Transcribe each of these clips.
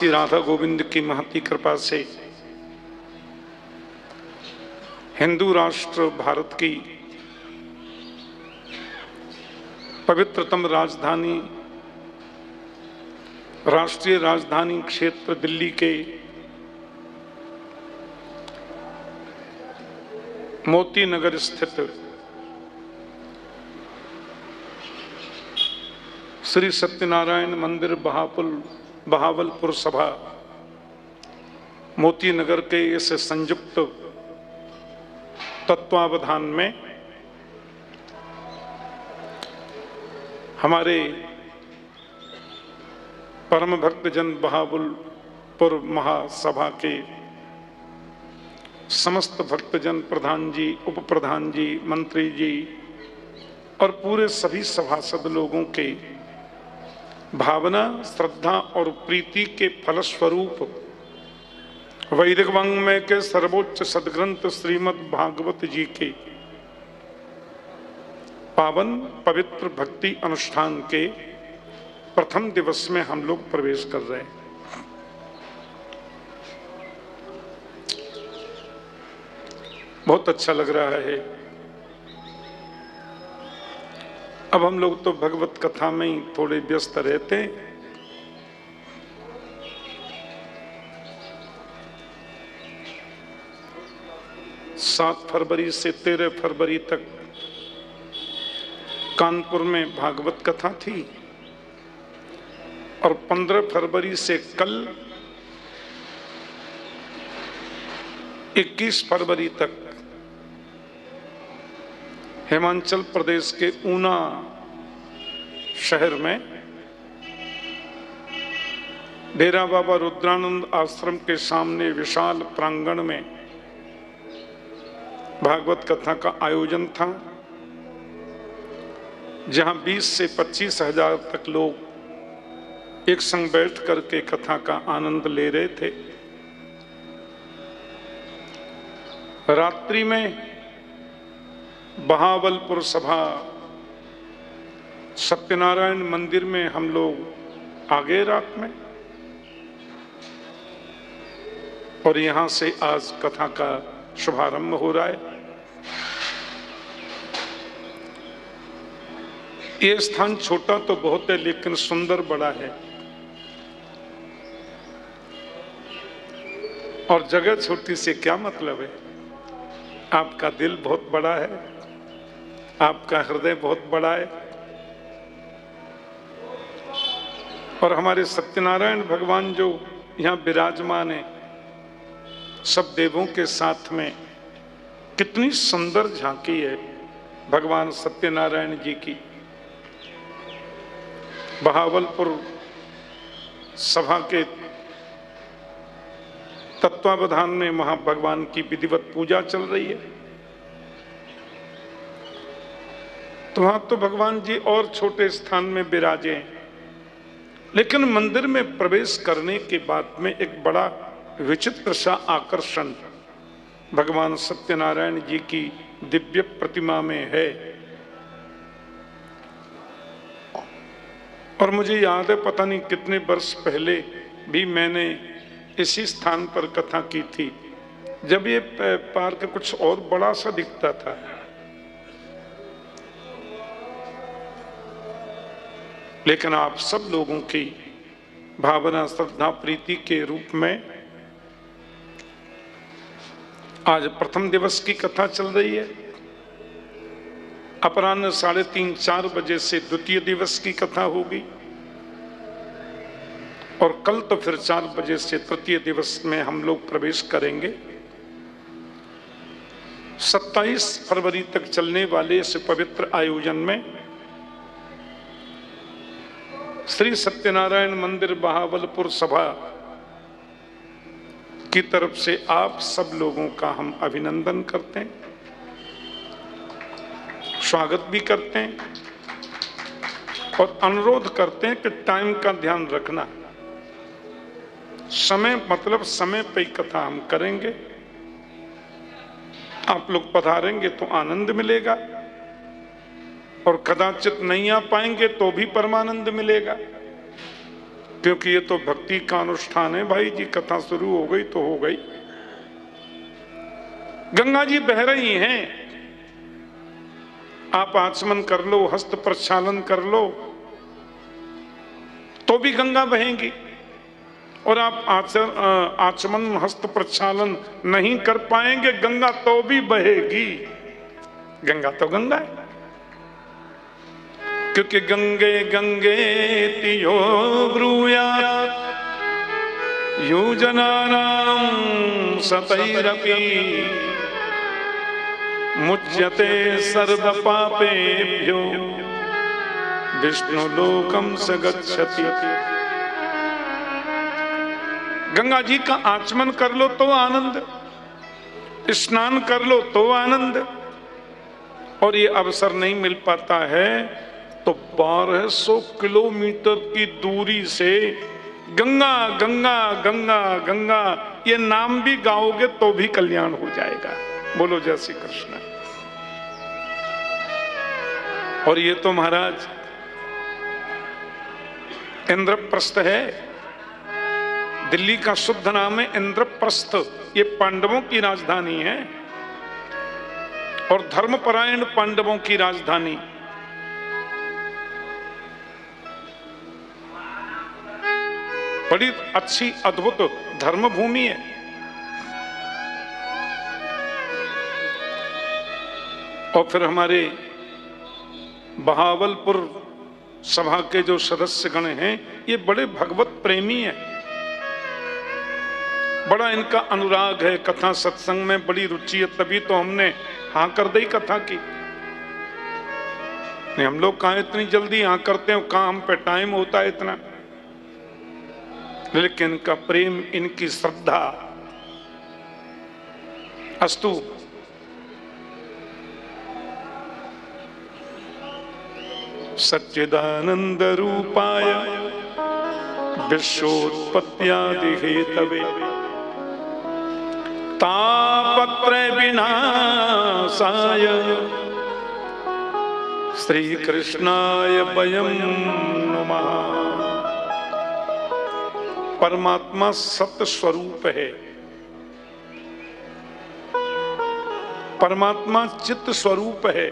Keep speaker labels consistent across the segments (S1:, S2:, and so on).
S1: श्री राधा गोविंद की महती कृपा से हिंदू राष्ट्र भारत की पवित्रतम राजधानी राष्ट्रीय राजधानी क्षेत्र दिल्ली के मोती नगर स्थित श्री सत्यनारायण मंदिर बहावलपुर सभा मोती नगर के इस संयुक्त तत्वावधान में हमारे परम भक्त जन बहावलपुर महासभा के समस्त भक्तजन, प्रधान जी, उप प्रधान जी, मंत्री जी और पूरे सभी सभासद लोगों के भावना, श्रद्धा और प्रीति के फलस्वरूप वैदिक वाङ्मय के सर्वोच्च सदग्रंथ श्रीमद् भागवत जी के पावन पवित्र भक्ति अनुष्ठान के प्रथम दिवस में हम लोग प्रवेश कर रहे हैं। बहुत अच्छा लग रहा है। अब हम लोग तो भगवत कथा में ही थोड़े व्यस्त रहते हैं। 7 फरवरी से 13 फरवरी तक कानपुर में भागवत कथा थी और 15 फरवरी से कल 21 फरवरी तक हिमाचल प्रदेश के ऊना शहर में डेरा बाबा रुद्रानंद आश्रम के सामने विशाल प्रांगण में भागवत कथा का आयोजन था, जहां 20 से 25 हजार तक लोग एक संग बैठ करके कथा का आनंद ले रहे थे। रात्रि में बहावलपुर सभा सत्यनारायण मंदिर में हम लोग आ गए रात में और यहां से आज कथा का शुभारंभ हो रहा है। ये स्थान छोटा तो बहुत है, लेकिन सुंदर बड़ा है और जगह छोटी से क्या मतलब है। आपका दिल बहुत बड़ा है, आपका हृदय बहुत बड़ा है और हमारे सत्यनारायण भगवान जो यहाँ विराजमान है, सब देवों के साथ में कितनी सुंदर झांकी है भगवान सत्यनारायण जी की। बहावलपुर सभा के तत्वावधान में वहां भगवान की विधिवत पूजा चल रही है। तो वहां तो भगवान जी और छोटे स्थान में विराजे हैं, लेकिन मंदिर में प्रवेश करने के बाद में एक बड़ा विचित्र सा आकर्षण भगवान सत्यनारायण जी की दिव्य प्रतिमा में है। और मुझे याद है, पता नहीं कितने वर्ष पहले भी मैंने इसी स्थान पर कथा की थी, जब ये पार्क कुछ और बड़ा सा दिखता था। लेकिन आप सब लोगों की भावना, श्रद्धा, प्रीति के रूप में आज प्रथम दिवस की कथा चल रही है। अपराह्न 3:30-4 बजे से द्वितीय दिवस की कथा होगी और कल तो फिर 4 बजे से तृतीय दिवस में हम लोग प्रवेश करेंगे। 27 फरवरी तक चलने वाले इस पवित्र आयोजन में श्री सत्यनारायण मंदिर बहावलपुर सभा की तरफ से आप सब लोगों का हम अभिनंदन करते हैं, स्वागत भी करते हैं और अनुरोध करते हैं कि टाइम का ध्यान रखना। समय मतलब समय पे कथा हम करेंगे। आप लोग पधारेंगे तो आनंद मिलेगा और कदाचित नहीं आ पाएंगे तो भी परमानंद मिलेगा। क्योंकि ये तो भक्ति का अनुष्ठान है भाई जी। कथा शुरू हो गई तो हो गई। गंगा जी बह रही हैं, आप आचमन कर लो, हस्त प्रक्षालन कर लो तो भी गंगा बहेंगी, और आप आचमन हस्त प्रक्षालन नहीं कर पाएंगे, गंगा तो भी बहेगी। गंगा तो गंगा है, क्योंकि गंगे गंगे तियो ब्रूयात् योजनानां सतैरपि मुच्यते सर्व पापेभ्यो विष्णु लोकम स गच्छति। गंगा जी का आचमन कर लो तो आनंद, स्नान कर लो तो आनंद, और ये अवसर नहीं मिल पाता है तो 1200 किलोमीटर की दूरी से गंगा गंगा गंगा गंगा ये नाम भी गाओगे तो भी कल्याण हो जाएगा। बोलो जय श्री कृष्ण। और ये तो महाराज इंद्रप्रस्थ है, दिल्ली का शुद्ध नाम है इंद्रप्रस्थ। ये पांडवों की राजधानी है और धर्मपरायण पांडवों की राजधानी। बड़ी अच्छी अद्भुत धर्म भूमि है। और फिर हमारे बहावलपुर सभा के जो सदस्यगण हैं ये बड़े भगवत प्रेमी हैं, बड़ा इनका अनुराग है, कथा सत्संग में बड़ी रुचि है, तभी तो हमने हाँ कर दी कथा की। नहीं हम लोग कहाँ इतनी जल्दी हाँ करते हैं, कहाँ हम पे टाइम होता है इतना, लेकिन इनका प्रेम, इनकी श्रद्धा। अस्तु सच्चिदानंद रूपाय विश्वोत्पत्त्यादि हेतवे तापत्रय विनाशाय श्री कृष्णाय वयं नमः। परमात्मा सत्य स्वरूप है, परमात्मा चित्त स्वरूप है,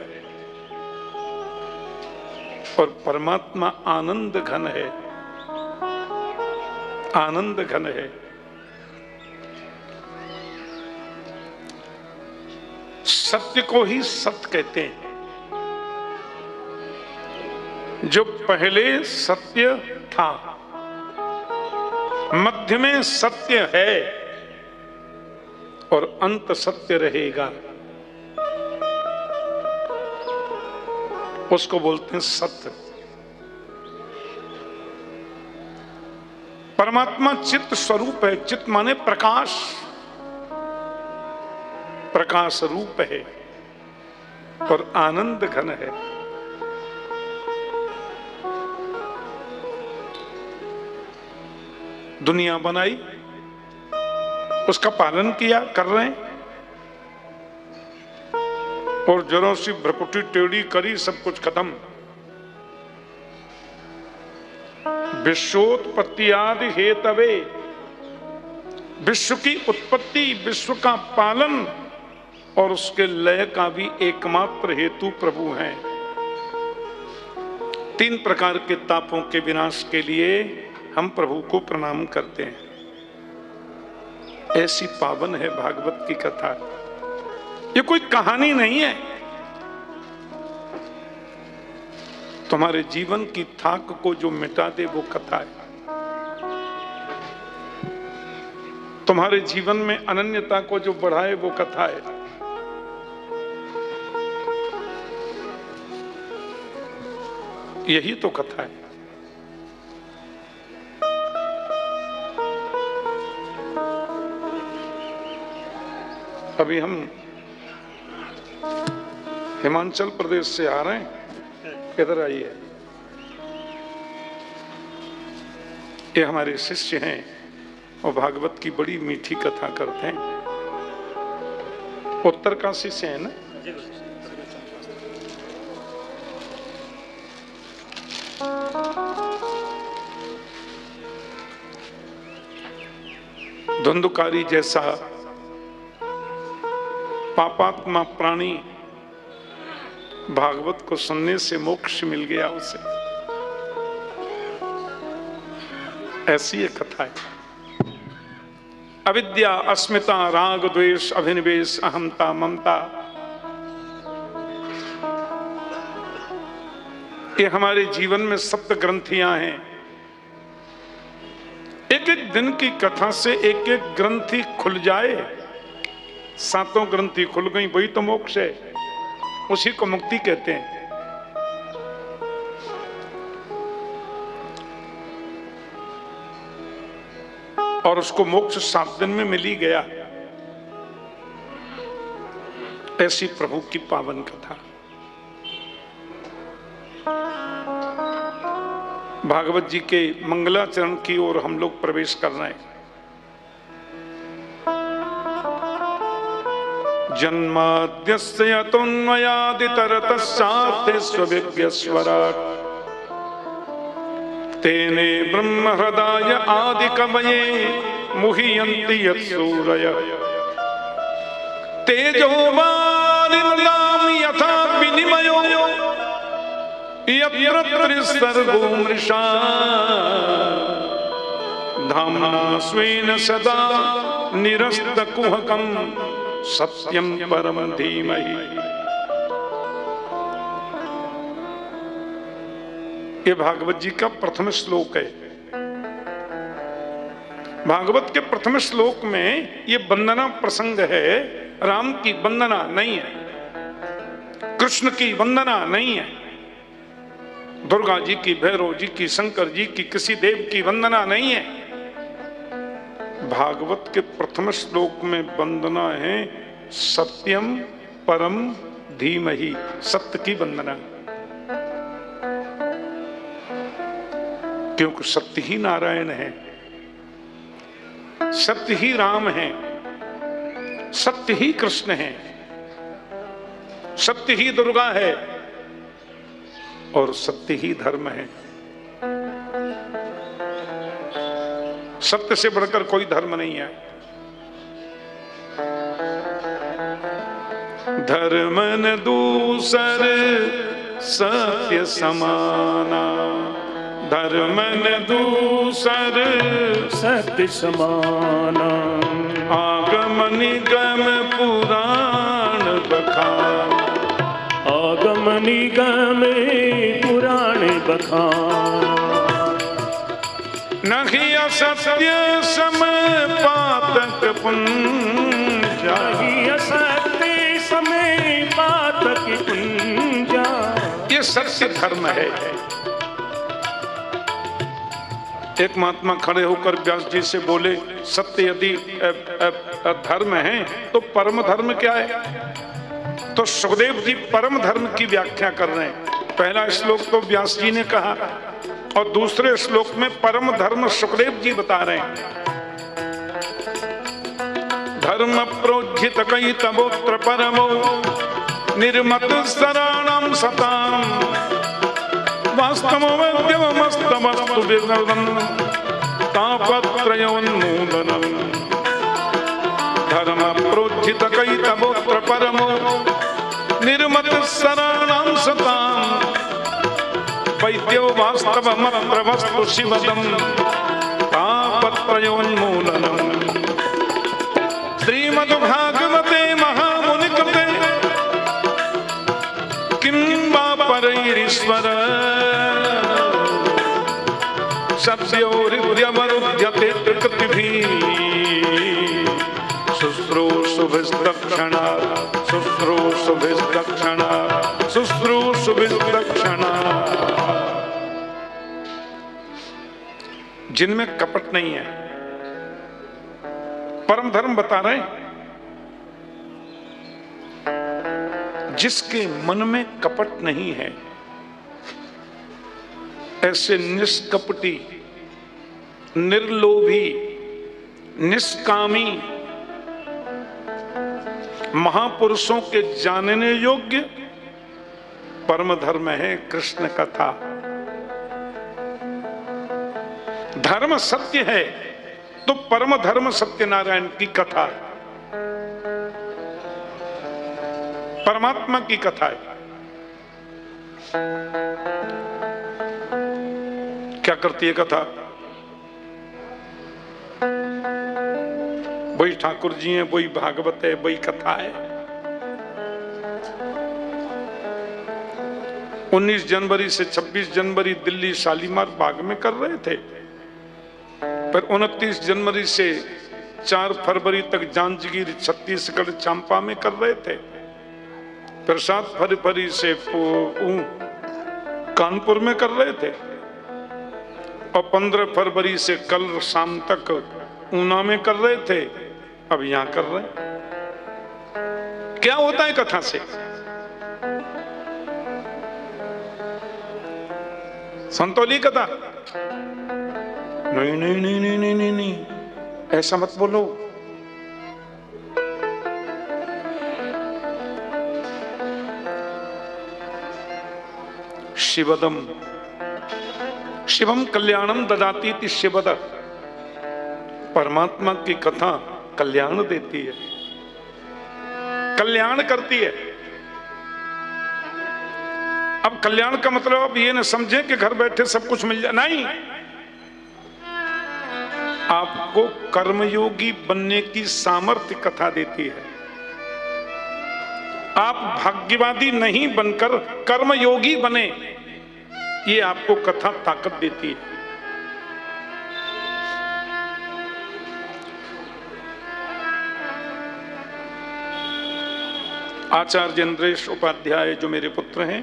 S1: और परमात्मा आनंद घन है, आनंद घन है। सत्य को ही सत्य कहते हैं। जो पहले सत्य था, मध्य में सत्य है और अंत सत्य रहेगा, उसको बोलते हैं सत्य। परमात्मा चित्त स्वरूप है। चित्त माने प्रकाश, प्रकाश रूप है और आनंद घन है। दुनिया बनाई, उसका पालन किया, कर रहे हैं, और जरा सी भ्रकुटी टेढ़ी करी, सब कुछ खत्म। विश्वोत्पत्ति आदि हेतवे, विश्व की उत्पत्ति, विश्व का पालन और उसके लय का भी एकमात्र हेतु प्रभु हैं। 3 प्रकार के तापों के विनाश के लिए हम प्रभु को प्रणाम करते हैं। ऐसी पावन है भागवत की कथा। ये कोई कहानी नहीं है, तुम्हारे जीवन की थाक को जो मिटा दे वो कथा है। तुम्हारे जीवन में अनन्यता को जो बढ़ाए वो कथा है। यही तो कथा है। अभी हम हिमाचल प्रदेश से आ रहे हैं, इधर आइए। ये हमारे शिष्य हैं और भागवत की बड़ी मीठी कथा करते हैं। उत्तर का शिष्य है ना? धुंधकारी जैसा पापात्मा प्राणी भागवत को सुनने से मोक्ष मिल गया उसे। ऐसी एक कथा है। अविद्या, अस्मिता, राग, द्वेष, अभिनिवेश, अहंता, ममता, ये हमारे जीवन में सप्त ग्रंथियां हैं। एक एक दिन की कथा से एक एक ग्रंथि खुल जाए, सातों ग्रंथि खुल गई, वही तो मोक्ष है, उसी को मुक्ति कहते हैं। और उसको मोक्ष 7 दिन में मिल ही गया। ऐसी प्रभु की पावन कथा। भागवत जी के मंगलाचरण की ओर हम लोग प्रवेश कर रहे हैं। जन्माद्यस्य यतोऽन्वयादितरतश्चार्थेष्वभिज्ञस्वराट् तेने ब्रह्म हृदय आदि कवये मुह्यन्ति यत्सूरयः तेजोवारिमृतां यथा विनिमयो यत्र सर्वो मृषा धाम्ना स्वेन सदा निरस्तकुहकं सत्यं परम धीमहि। ये भागवत जी का प्रथम श्लोक है। भागवत के प्रथम श्लोक में ये वंदना प्रसंग है। राम की वंदना नहीं है, कृष्ण की वंदना नहीं है, दुर्गा जी की, भैरव जी की, शंकर जी की, किसी देव की वंदना नहीं है। भागवत के प्रथम श्लोक में वंदना है सत्यम परम धीमहि, सत्य की वंदना। क्योंकि सत्य ही नारायण है, सत्य ही राम है, सत्य ही कृष्ण है, सत्य ही दुर्गा है और सत्य ही धर्म है। सत्य से बढ़कर कोई धर्म नहीं है। धर्म न दूसर सत्य समाना, धर्म न दूसर
S2: सत्य समाना।
S1: आगम निगम पुराण बखान,
S2: आगम निगम पुराण बखान।
S1: नहीं असत्य सम पातक पुंजा,
S2: नहीं असत्य समय पातक पुंजा।
S1: ये सत्य धर्म है। एक महात्मा खड़े होकर व्यास जी से बोले, सत्य यदि धर्म है तो परम धर्म क्या है? तो सुखदेव जी परम धर्म की व्याख्या कर रहे हैं। पहला श्लोक तो व्यास जी ने कहा और दूसरे श्लोक में परम धर्म सुखदेव जी बता रहे हैं। धर्म प्रोज्झित कई तबोत्र परमो निर्मत शरणं सतां वास्तवमद्यमस्तमस्तु विगतं तापत्रयोन्मूलनम्। धर्म प्रोज्झित कई तबोत्र परमो निर्मत शरणं सतां वैद्यो वास्तवमत्र वस्तु शिवदं तापत्रयोन्मूलनम्। श्रीमद्भागवते महामुनिकृते किं वा परैरीश्वर सद्योरिद्यवरुध्यते कृतिभिः शुश्रूषुभिस्तक्षणा शुश्रूषुभिस्तक्षणा शुश्रूषुभिस्तक्षणा। जिनमें कपट नहीं है, परम धर्म बता रहे हैं। जिसके मन में कपट नहीं है, ऐसे निष्कपटी, निर्लोभी, निष्कामी महापुरुषों के जानने योग्य परम धर्म है कृष्ण कथा। धर्म सत्य है, तो परम धर्म सत्यनारायण की कथा है, परमात्मा की कथा है। क्या करती है कथा? वही ठाकुर जी हैं, वही भागवत है, वही कथा है। 19 जनवरी से 26 जनवरी दिल्ली शालीमार बाग में कर रहे थे, पर 29 जनवरी से 4 फरवरी तक जांजगीर छत्तीसगढ़ चांपा में कर रहे थे, फिर 7 फरवरी से कानपुर में कर रहे थे, और 15 फरवरी से कल शाम तक ऊना में कर रहे थे, अब यहां कर रहे हैं। क्या होता है कथा से? संतोली कथा? नहीं नहीं नहीं नहीं नहीं नहीं नहीं, ऐसा मत बोलो। शिवदम शिवम कल्याणम ददाती थी शिवद। परमात्मा की कथा कल्याण देती है, कल्याण करती है। अब कल्याण का मतलब अब ये न समझे कि घर बैठे सब कुछ मिल जाए, नहीं। आपको कर्मयोगी बनने की सामर्थ्य कथा देती है। आप भाग्यवादी नहीं बनकर कर्मयोगी बने, ये आपको कथा ताकत देती है। आचार्य इंद्रेश उपाध्याय जो मेरे पुत्र हैं,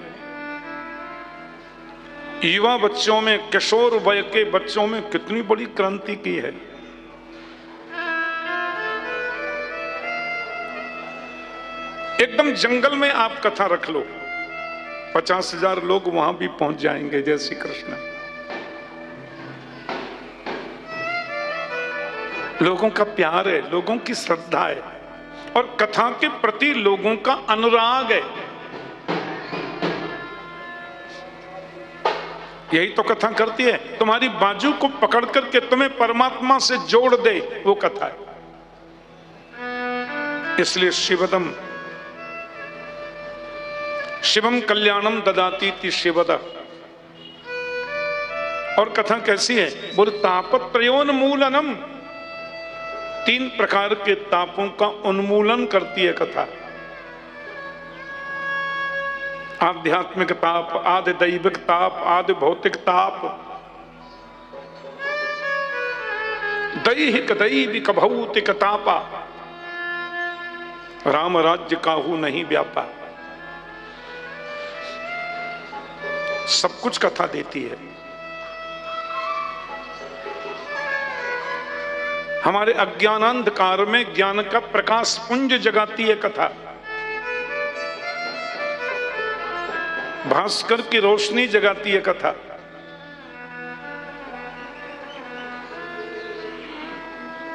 S1: युवा बच्चों में, किशोर वय के बच्चों में कितनी बड़ी क्रांति की है। एकदम जंगल में आप कथा रख लो, 50,000 लोग वहां भी पहुंच जाएंगे। जय श्री कृष्ण। लोगों का प्यार है, लोगों की श्रद्धा है, और कथा के प्रति लोगों का अनुराग है। यही तो कथा करती है, तुम्हारी बाजू को पकड़ करके तुम्हें परमात्मा से जोड़ दे, वो कथा है। इसलिए शिवदम शिवम कल्याणम ददाती थी शिवद। और कथा कैसी है? बोल तापत्रयोन्मूलनम, 3 प्रकार के तापों का उन्मूलन करती है कथा। आध्यात्मिक ताप, आदि दैविक ताप, आदि भौतिक ताप। दैहिक दैविक भौतिक तापा, राम राज्य काहू नहीं व्यापा। सब कुछ कथा देती है। हमारे अज्ञानांधकार में ज्ञान का प्रकाश पुंज जगाती है कथा। भास्कर की रोशनी जगाती है कथा।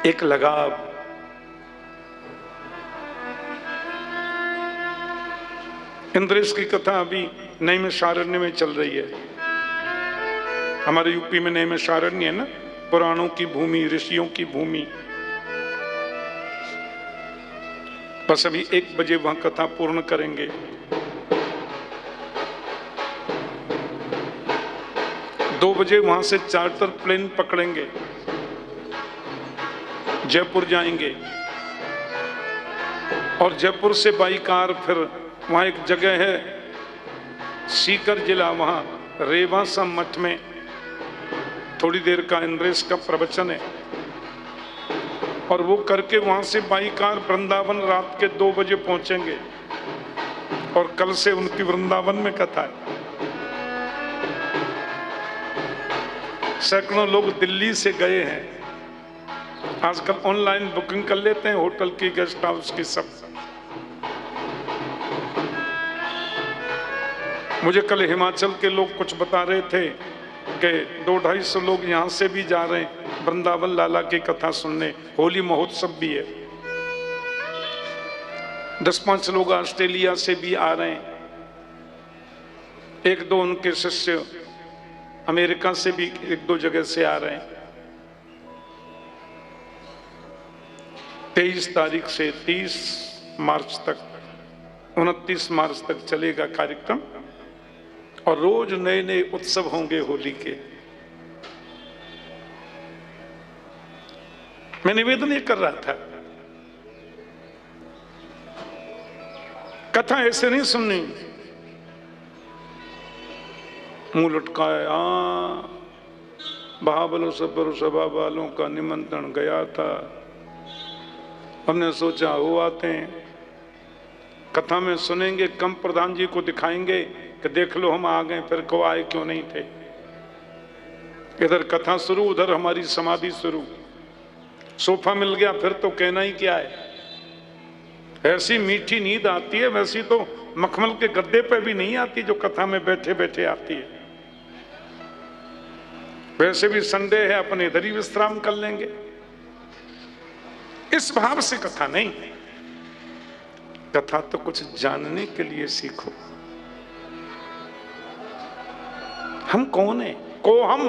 S1: एक लगाव, इंद्रेश की कथा अभी नैमिषारण्य में चल रही है। हमारे यूपी में नैमिषारण्य है ना, पुराणों की भूमि, ऋषियों की भूमि। बस अभी 1 बजे वहां कथा पूर्ण करेंगे। दो बजे वहां से चार्टर प्लेन पकड़ेंगे, जयपुर जाएंगे, और जयपुर से बाई कार फिर वहां एक जगह है सीकर जिला, वहां रेवासा मठ में थोड़ी देर का इंद्रेश का प्रवचन है, और वो करके वहां से बाई कार वृंदावन रात के 2 बजे पहुंचेंगे। और कल से उनकी वृंदावन में कथा है। सैकड़ों लोग दिल्ली से गए हैं। आजकल ऑनलाइन बुकिंग कर लेते हैं होटल की, गेस्ट हाउस की, सब। मुझे कल हिमाचल के लोग कुछ बता रहे थे कि 200-250 लोग यहाँ से भी जा रहे हैं वृंदावन लाला की कथा सुनने। होली महोत्सव भी है। 10-5 लोग ऑस्ट्रेलिया से भी आ रहे हैं। 1-2 उनके शिष्य अमेरिका से भी 1-2 जगह से आ रहे हैं। 23 तारीख से 30 मार्च तक, 29 मार्च तक चलेगा कार्यक्रम और रोज नए नए उत्सव होंगे होली के। मैं निवेदन ये कर रहा था, कथा ऐसे नहीं सुननी मुंह लटकाए। बहाबलो सबर सभा वालों का निमंत्रण गया था, हमने सोचा वो आते हैं, कथा में सुनेंगे, कम प्रधान जी को दिखाएंगे कि देख लो हम आ गए, फिर को आए क्यों नहीं थे। इधर कथा शुरू, उधर हमारी समाधि शुरू। सोफा मिल गया फिर तो कहना ही क्या है। ऐसी मीठी नींद आती है, वैसी तो मखमल के गद्दे पे भी नहीं आती जो कथा में बैठे बैठे आती है। वैसे भी संडे है, अपने इधर ही विश्राम कर लेंगे। इस भाव से कथा नहीं, कथा तो कुछ जानने के लिए सीखो। हम कौन है? को हम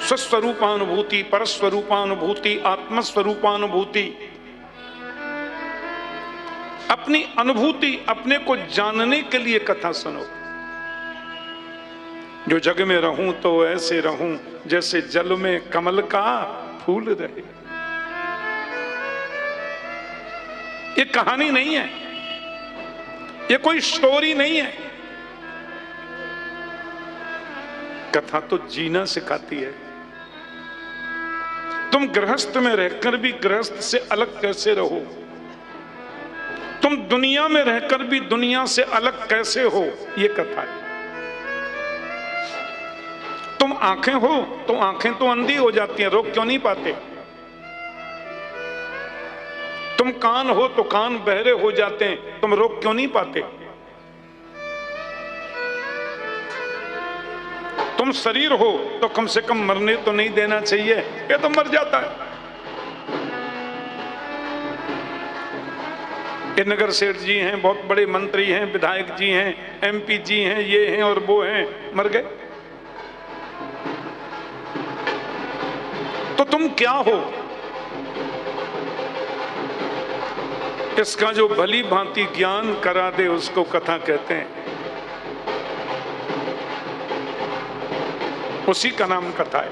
S1: स्वस्वरूपानुभूति, परस्वरूपानुभूति, आत्मस्वरूपानुभूति, अपनी अनुभूति, अपने को जानने के लिए कथा सुनो। जो जग में रहूं तो ऐसे रहूं जैसे जल में कमल का फूल रहे। ये कहानी नहीं है, ये कोई स्टोरी नहीं है। कथा तो जीना सिखाती है। तुम गृहस्थ में रहकर भी गृहस्थ से अलग कैसे रहो, तुम दुनिया में रहकर भी दुनिया से अलग कैसे हो, ये कथा है। तुम आंखें हो तो आंखें तो अंधी हो जाती हैं, रोक क्यों नहीं पाते। तुम कान हो तो कान बहरे हो जाते हैं, तुम रोक क्यों नहीं पाते। तुम शरीर हो तो कम से कम मरने तो नहीं देना चाहिए, ये तो मर जाता है। ये नगर सेठ जी हैं, बहुत बड़े मंत्री हैं, विधायक जी हैं, एमपी जी हैं, ये हैं और वो हैं, मर गए। तो तुम क्या हो? इसका जो भली भांति ज्ञान करा दे उसको कथा कहते हैं, उसी का नाम कथा है।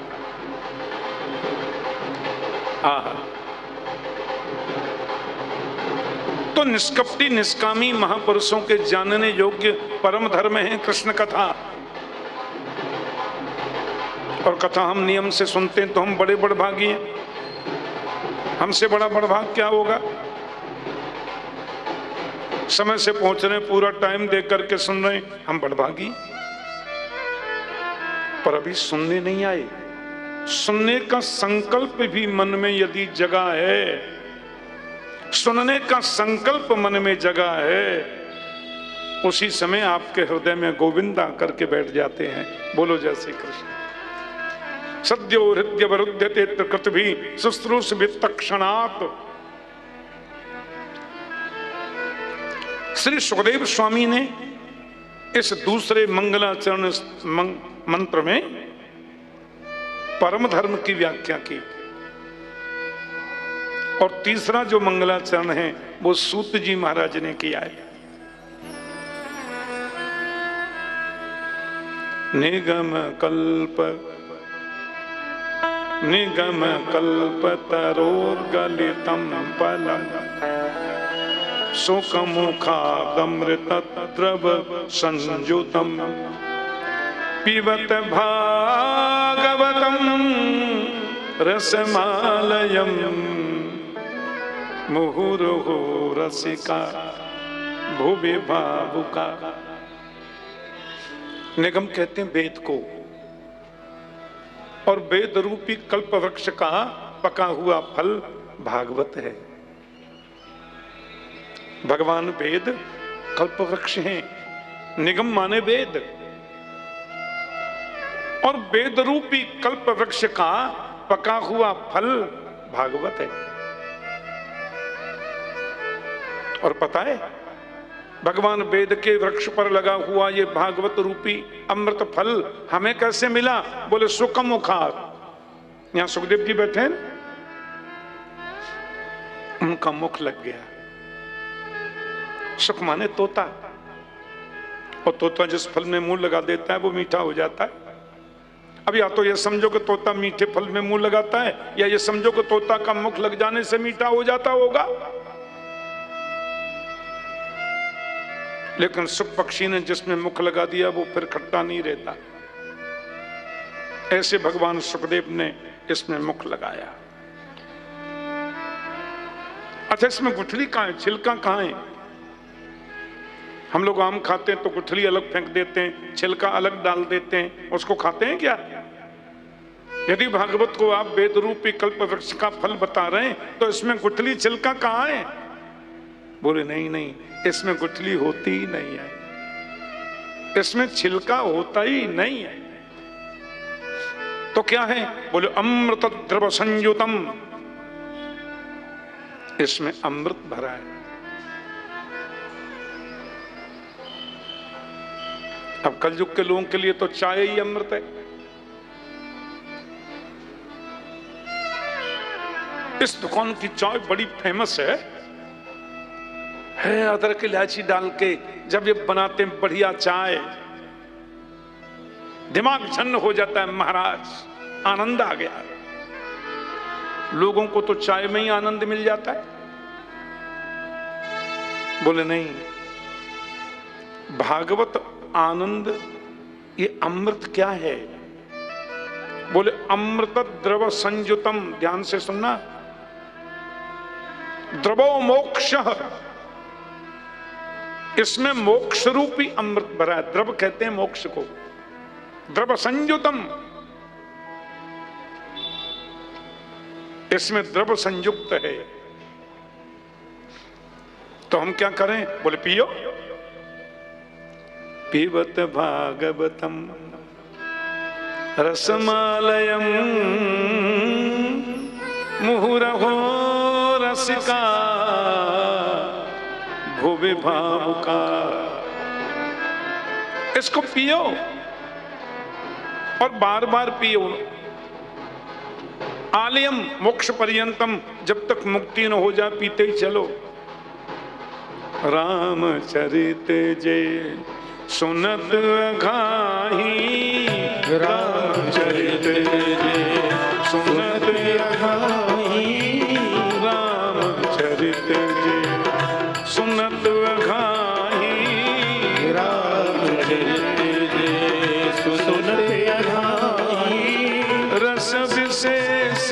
S1: तो निष्कपटी निष्कामी महापुरुषों के जानने योग्य परम धर्म है कृष्ण कथा। और कथा हम नियम से सुनते हैं तो हम बड़े बड़भागी हैं। हमसे बड़ा बड़भाग क्या होगा? समय से पहुंच रहे, पूरा टाइम दे करके सुन रहे, हम बड़भागी। पर अभी सुनने नहीं आए। सुनने का संकल्प भी मन में यदि जगा है, सुनने का संकल्प मन में जगा है, उसी समय आपके हृदय में गोविंदा करके बैठ जाते हैं। बोलो जय श्री कृष्ण। सद्यो हृदय वरुध्यते कृत भी शुश्रूष वित्तक्षणात्। श्री सुखदेव स्वामी ने इस दूसरे मंगलाचरण मंत्र में परम धर्म की व्याख्या की, और तीसरा जो मंगलाचरण है वो सूत जी महाराज ने किया है। निगम कल्प तरोर्गलितम फलम सुखमुखादमृतद्रव संयुतम पिबत भागवतम रसमालयम मुहुर्मुहु रसिका भुवि भावुका। निगम कहते हैं वेद को, और वेद रूपी कल्प वृक्ष का पका हुआ फल भागवत है। भगवान वेद कल्प वृक्ष हैं, निगम माने वेद, और वेद रूपी कल्प वृक्ष का पका हुआ फल भागवत है। और पता है भगवान वेद के वृक्ष पर लगा हुआ ये भागवत रूपी अमृत फल हमें कैसे मिला? बोले सुखमुखात्। यहां सुखदेव जी बैठे हैं, उनका मुख लग गया। सुख माने तोता, और तोता जिस फल में मुंह लगा देता है वो मीठा हो जाता है। अब या तो ये समझो कि तोता मीठे फल में मुंह लगाता है, या ये समझो कि तोता का मुख लग जाने से मीठा हो जाता होगा। लेकिन सुख पक्षी ने जिसमें मुख लगा दिया वो फिर खट्टा नहीं रहता। ऐसे भगवान सुखदेव ने इसमें मुख लगाया। अच्छा, इसमें गुठली कहां है, छिलका कहां है? हम लोग आम खाते हैं तो गुठली अलग फेंक देते हैं, छिलका अलग डाल देते हैं, उसको खाते हैं क्या? यदि भागवत को आप वेद रूपी कल्प वृक्ष का फल बता रहे हैं तो इसमें गुठली छिलका कहां है? बोले नहीं नहीं, इसमें गुठली होती ही नहीं है, इसमें छिलका होता ही नहीं है। तो क्या है? बोले अमृत द्रव संयुतम, इसमें अमृत भरा है। अब कलयुग के लोगों के लिए तो चाय ही अमृत है। इस दुकान की चाय बड़ी फेमस है अदरक इलायची डाल के जब ये बनाते हैं बढ़िया चाय, दिमाग छन्न हो जाता है महाराज, आनंद आ गया। लोगों को तो चाय में ही आनंद मिल जाता है। बोले नहीं, भागवत आनंद ये अमृत क्या है? बोले अमृत द्रव संयुतम, ध्यान से सुनना, द्रवो मोक्ष, इसमें मोक्ष रूपी अमृत भरा है। द्रव कहते हैं मोक्ष को, द्रव संयुतम, इसमें द्रव संयुक्त है। तो हम क्या करें? बोले पियो। पीबत भागवतम रसमालयम मुहुरहो रसिका भुवि भावुका। इसको पियो और बार बार पियो। आलयम मोक्ष पर्यंतम, जब तक मुक्ति न हो जाए पीते ही चलो। रामचरित जय सुनत अघाही, रामचरित जय सुनत अघाही, रामचरित जय सुनत अघाही, रामचरित जय सुनत अघाही। रस विशेष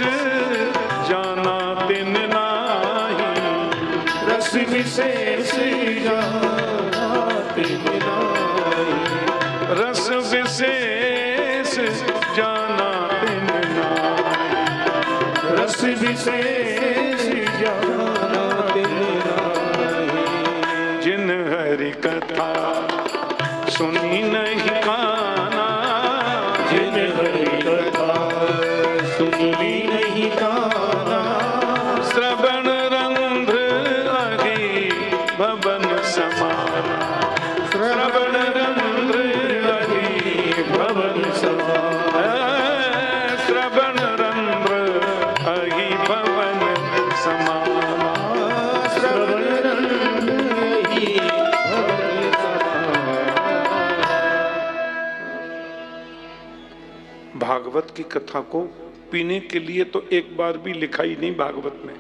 S1: जाना तिन नाही, रस विशेष जाना तिन नाही, रस विशेष जाना तिन नाही, रस विशेष जाना तिन नाही। जिन हरि कथा सुनी नहीं काना, जिन हरि कथा सुनी नहीं काना, श्रवण रंध्र अहि भवन समाना, श्रवण रंध्र अहि भवन समाना, श्रवण रंध्र अहि भवन समाना, श्रवण रंध्र अहि भवन समाना। भागवत की कथा को पीने के लिए तो एक बार भी लिखा ही नहीं भागवत में।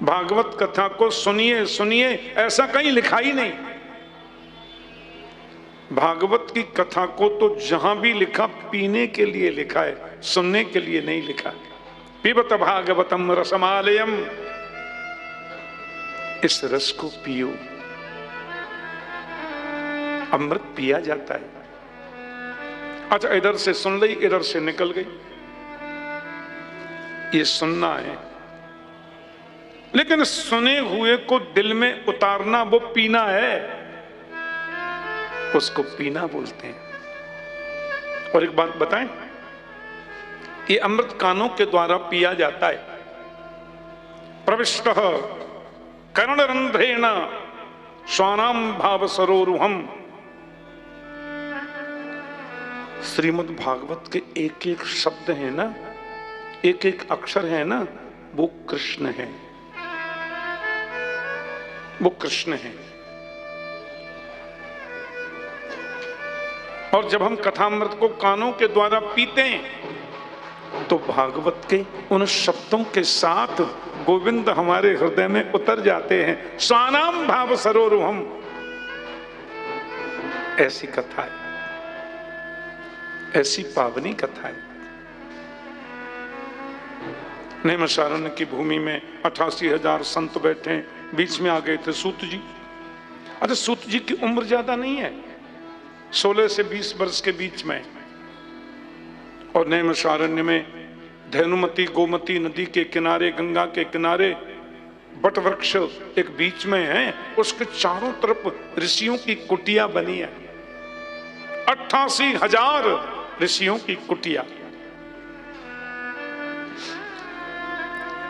S1: भागवत कथा को सुनिए सुनिए ऐसा कहीं लिखा ही नहीं। भागवत की कथा को तो जहां भी लिखा पीने के लिए लिखा है, सुनने के लिए नहीं लिखा। पिबत भागवतम रसमालयम, इस रस को पियो। अमृत पिया जाता है। अच्छा, इधर से सुन ली, इधर से निकल गई, ये सुनना है। लेकिन सुने हुए को दिल में उतारना वो पीना है, उसको पीना बोलते हैं। और एक बात बताएं, ये अमृत कानों के द्वारा पिया जाता है। प्रविष्ट कर्णरंध्रेण स्वानाम भाव सरोरुहम। श्रीमद् भागवत के एक एक शब्द है ना, एक एक अक्षर है ना, वो कृष्ण है, वो कृष्ण है। और जब हम कथामृत को कानों के द्वारा पीते हैं तो भागवत के उन शब्दों के साथ गोविंद हमारे हृदय में उतर जाते हैं। स्वानाम भाव सरोरुहम, ऐसी कथा है, ऐसी पावनी कथा है। नैमिषारण्य की भूमि में 88,000 संत बैठे, बीच में आ गए थे सूत जी। अच्छा, सूत जी की उम्र ज्यादा नहीं है, 16 से 20 वर्ष के बीच में। और नैमिषारण्य में धैनुमती गोमती नदी के किनारे, गंगा के किनारे बट वृक्ष एक बीच में है, उसके चारों तरफ ऋषियों की कुटिया बनी है। 88,000 ऋषियों की कुटिया,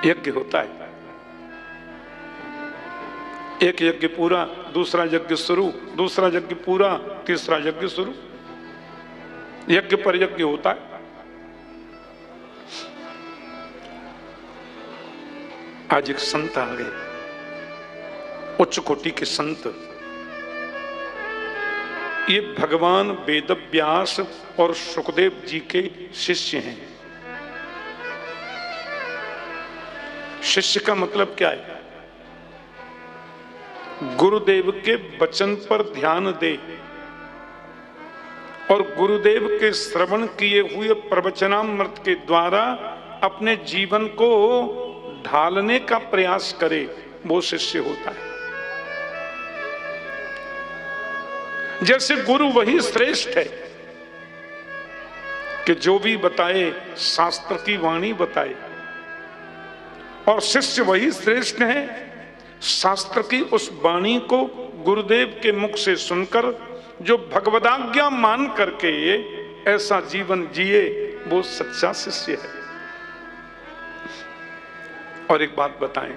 S1: यज्ञ होता है। एक यज्ञ पूरा, दूसरा यज्ञ शुरू, दूसरा यज्ञ पूरा, तीसरा यज्ञ शुरू, यज्ञ पर यज्ञ होता है। आज एक संत आ गए, उच्च कोटि के संत। ये भगवान वेदव्यास और शुकदेव जी के शिष्य हैं। शिष्य का मतलब क्या है? गुरुदेव के वचन पर ध्यान दे और गुरुदेव के श्रवण किए हुए प्रवचनामृत के द्वारा अपने जीवन को ढालने का प्रयास करे, वो शिष्य होता है। जैसे गुरु वही श्रेष्ठ है कि जो भी बताए शास्त्र की वाणी बताए, और शिष्य वही श्रेष्ठ है शास्त्र की उस वाणी को गुरुदेव के मुख से सुनकर जो भगवदाज्ञा मान करके ऐसा जीवन जिए, वो सच्चा शिष्य है। और एक बात बताएं,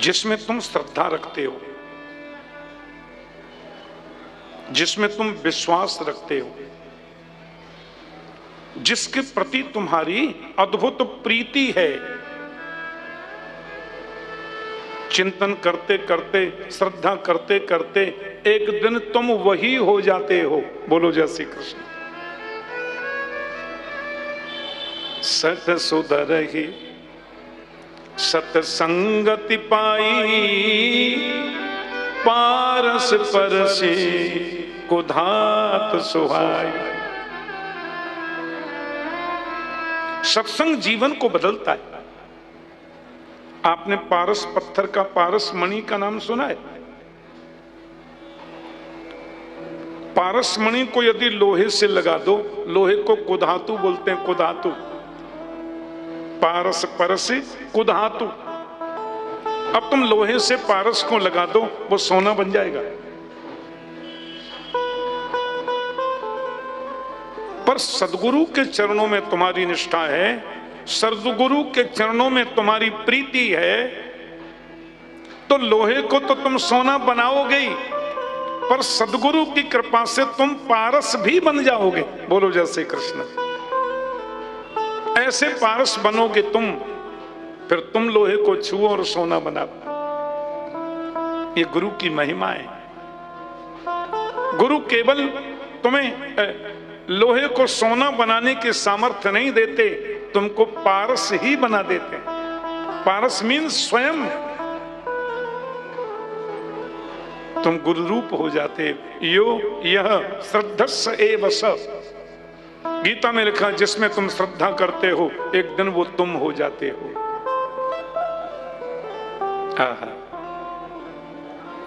S1: जिसमें तुम श्रद्धा रखते हो, जिसमें तुम विश्वास रखते हो, जिसके प्रति तुम्हारी अद्भुत प्रीति है, चिंतन करते करते, श्रद्धा करते करते एक दिन तुम वही हो जाते हो। बोलो जय श्री कृष्ण। सत सुधरहि सतसंगति पाई, पारस परसे कुधात सुहाई। सत्संग जीवन को बदलता है। आपने पारस पत्थर का, पारस मणि का नाम सुना है? पारस मणि को यदि लोहे से लगा दो, लोहे को कुधातु बोलते हैं, कुधातु। पारस परसे कुधातु। अब तुम लोहे से पारस को लगा दो, वो सोना बन जाएगा। पर सद्गुरु के चरणों में तुम्हारी निष्ठा है, सद्गुरु के चरणों में तुम्हारी प्रीति है, तो लोहे को तो तुम सोना बनाओगे ही, पर सद्गुरु की कृपा से तुम पारस भी बन जाओगे। बोलो जय श्री कृष्ण। ऐसे पारस बनोगे तुम, फिर तुम लोहे को छुओ और सोना बनाओ। ये गुरु की महिमा है। गुरु केवल तुम्हें लोहे को सोना बनाने के सामर्थ्य नहीं देते, तुमको पारस ही बना देते। पारस मीन्स स्वयं तुम गुरु रूप हो जाते। यो यह श्रद्धस्स एव स, गीता में लिखा, जिसमें तुम श्रद्धा करते हो एक दिन वो तुम हो जाते हो। आहा,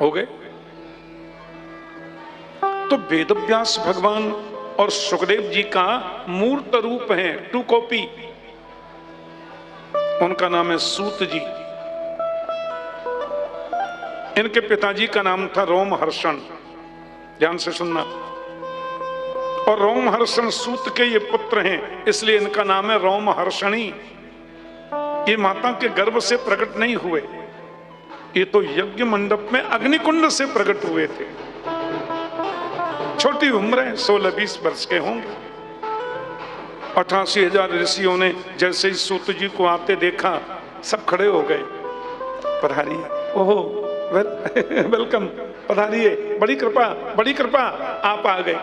S1: हो गए। तो वेदव्यास भगवान और सुखदेव जी का मूर्त रूप है, टू कॉपी। उनका नाम है सूत जी। इनके पिताजी का नाम था रोमहर्षण। ध्यान से सुनना। और रोमहर्षण सूत के ये पुत्र हैं, इसलिए इनका नाम है रोमहर्षणी। ये माता के गर्भ से प्रकट नहीं हुए, ये तो यज्ञ मंडप में अग्निकुंड से प्रकट हुए थे। छोटी उम्र है, 16-20 वर्ष के होंगे। 88,000 ऋषियों ने जैसे ही सूत जी को आते देखा, सब खड़े हो गए। पधारिए, ओहो वेलकम, पधारिए, बड़ी कृपा आप आ गए।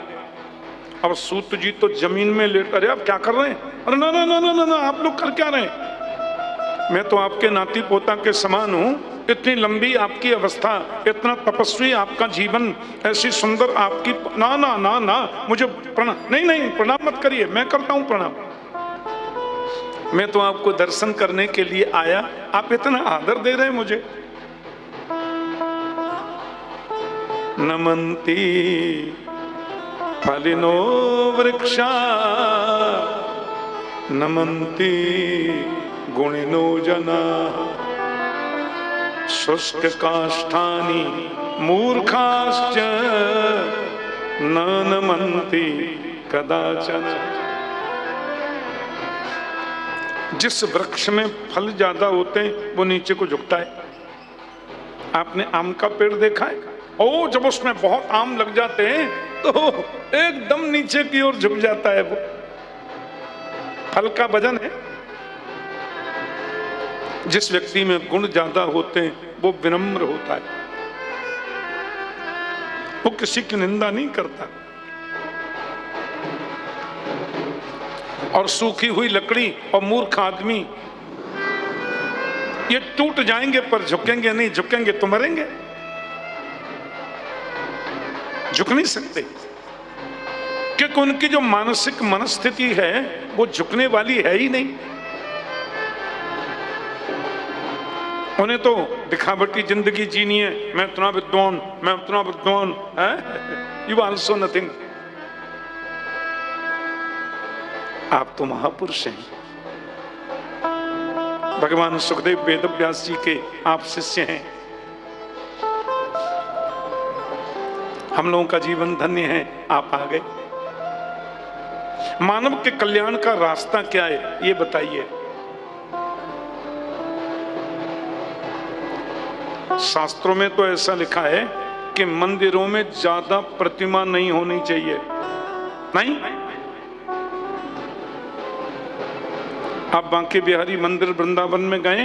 S1: अब सूत जी तो जमीन में लेट, अरे आप क्या कर रहे हैं? अरे ना ना ना ना ना, आप लोग कर क्या रहे हैं? मैं तो आपके नाती पोता के समान हूं। इतनी लंबी आपकी अवस्था, इतना तपस्वी आपका जीवन, ऐसी सुंदर आपकी, ना ना ना ना, मुझे प्रणाम नहीं, प्रणाम मत करिए, मैं करता हूं प्रणाम। मैं तो आपको दर्शन करने के लिए आया, आप इतना आदर दे रहे हैं मुझे। नमन्ति फलिनो वृक्षा नमन्ति गुणिनो जना शुष्क काष्ठानि मूर्खाश्च न नमन्ति कदाचन। जिस वृक्ष में फल ज्यादा होते हैं वो नीचे को झुकता है। आपने आम का पेड़ देखा है? ओ, जब उसमें बहुत आम लग जाते हैं तो एकदम नीचे की ओर झुक जाता है। वो फल का वजन है। जिस व्यक्ति में गुण ज्यादा होते हैं वो विनम्र होता है, वो किसी की निंदा नहीं करता। और सूखी हुई लकड़ी और मूर्ख आदमी ये टूट जाएंगे पर झुकेंगे नहीं, झुकेंगे तो मरेंगे, झुक नहीं सकते, क्योंकि उनकी जो मानसिक मनस्थिति है वो झुकने वाली है ही नहीं। उन्हें तो दिखावटी जिंदगी जीनी है, मैं उतना विद्वान है, यू आल्सो नथिंग। आप तो महापुरुष हैं। भगवान सुखदेव वेदव्यास जी के आप शिष्य हैं। हम लोगों का जीवन धन्य है, आप आ गए। मानव के कल्याण का रास्ता क्या है ये बताइए। शास्त्रों में तो ऐसा लिखा है कि मंदिरों में ज्यादा प्रतिमा नहीं होनी चाहिए। नहीं, आप बांके बिहारी मंदिर वृंदावन में गए,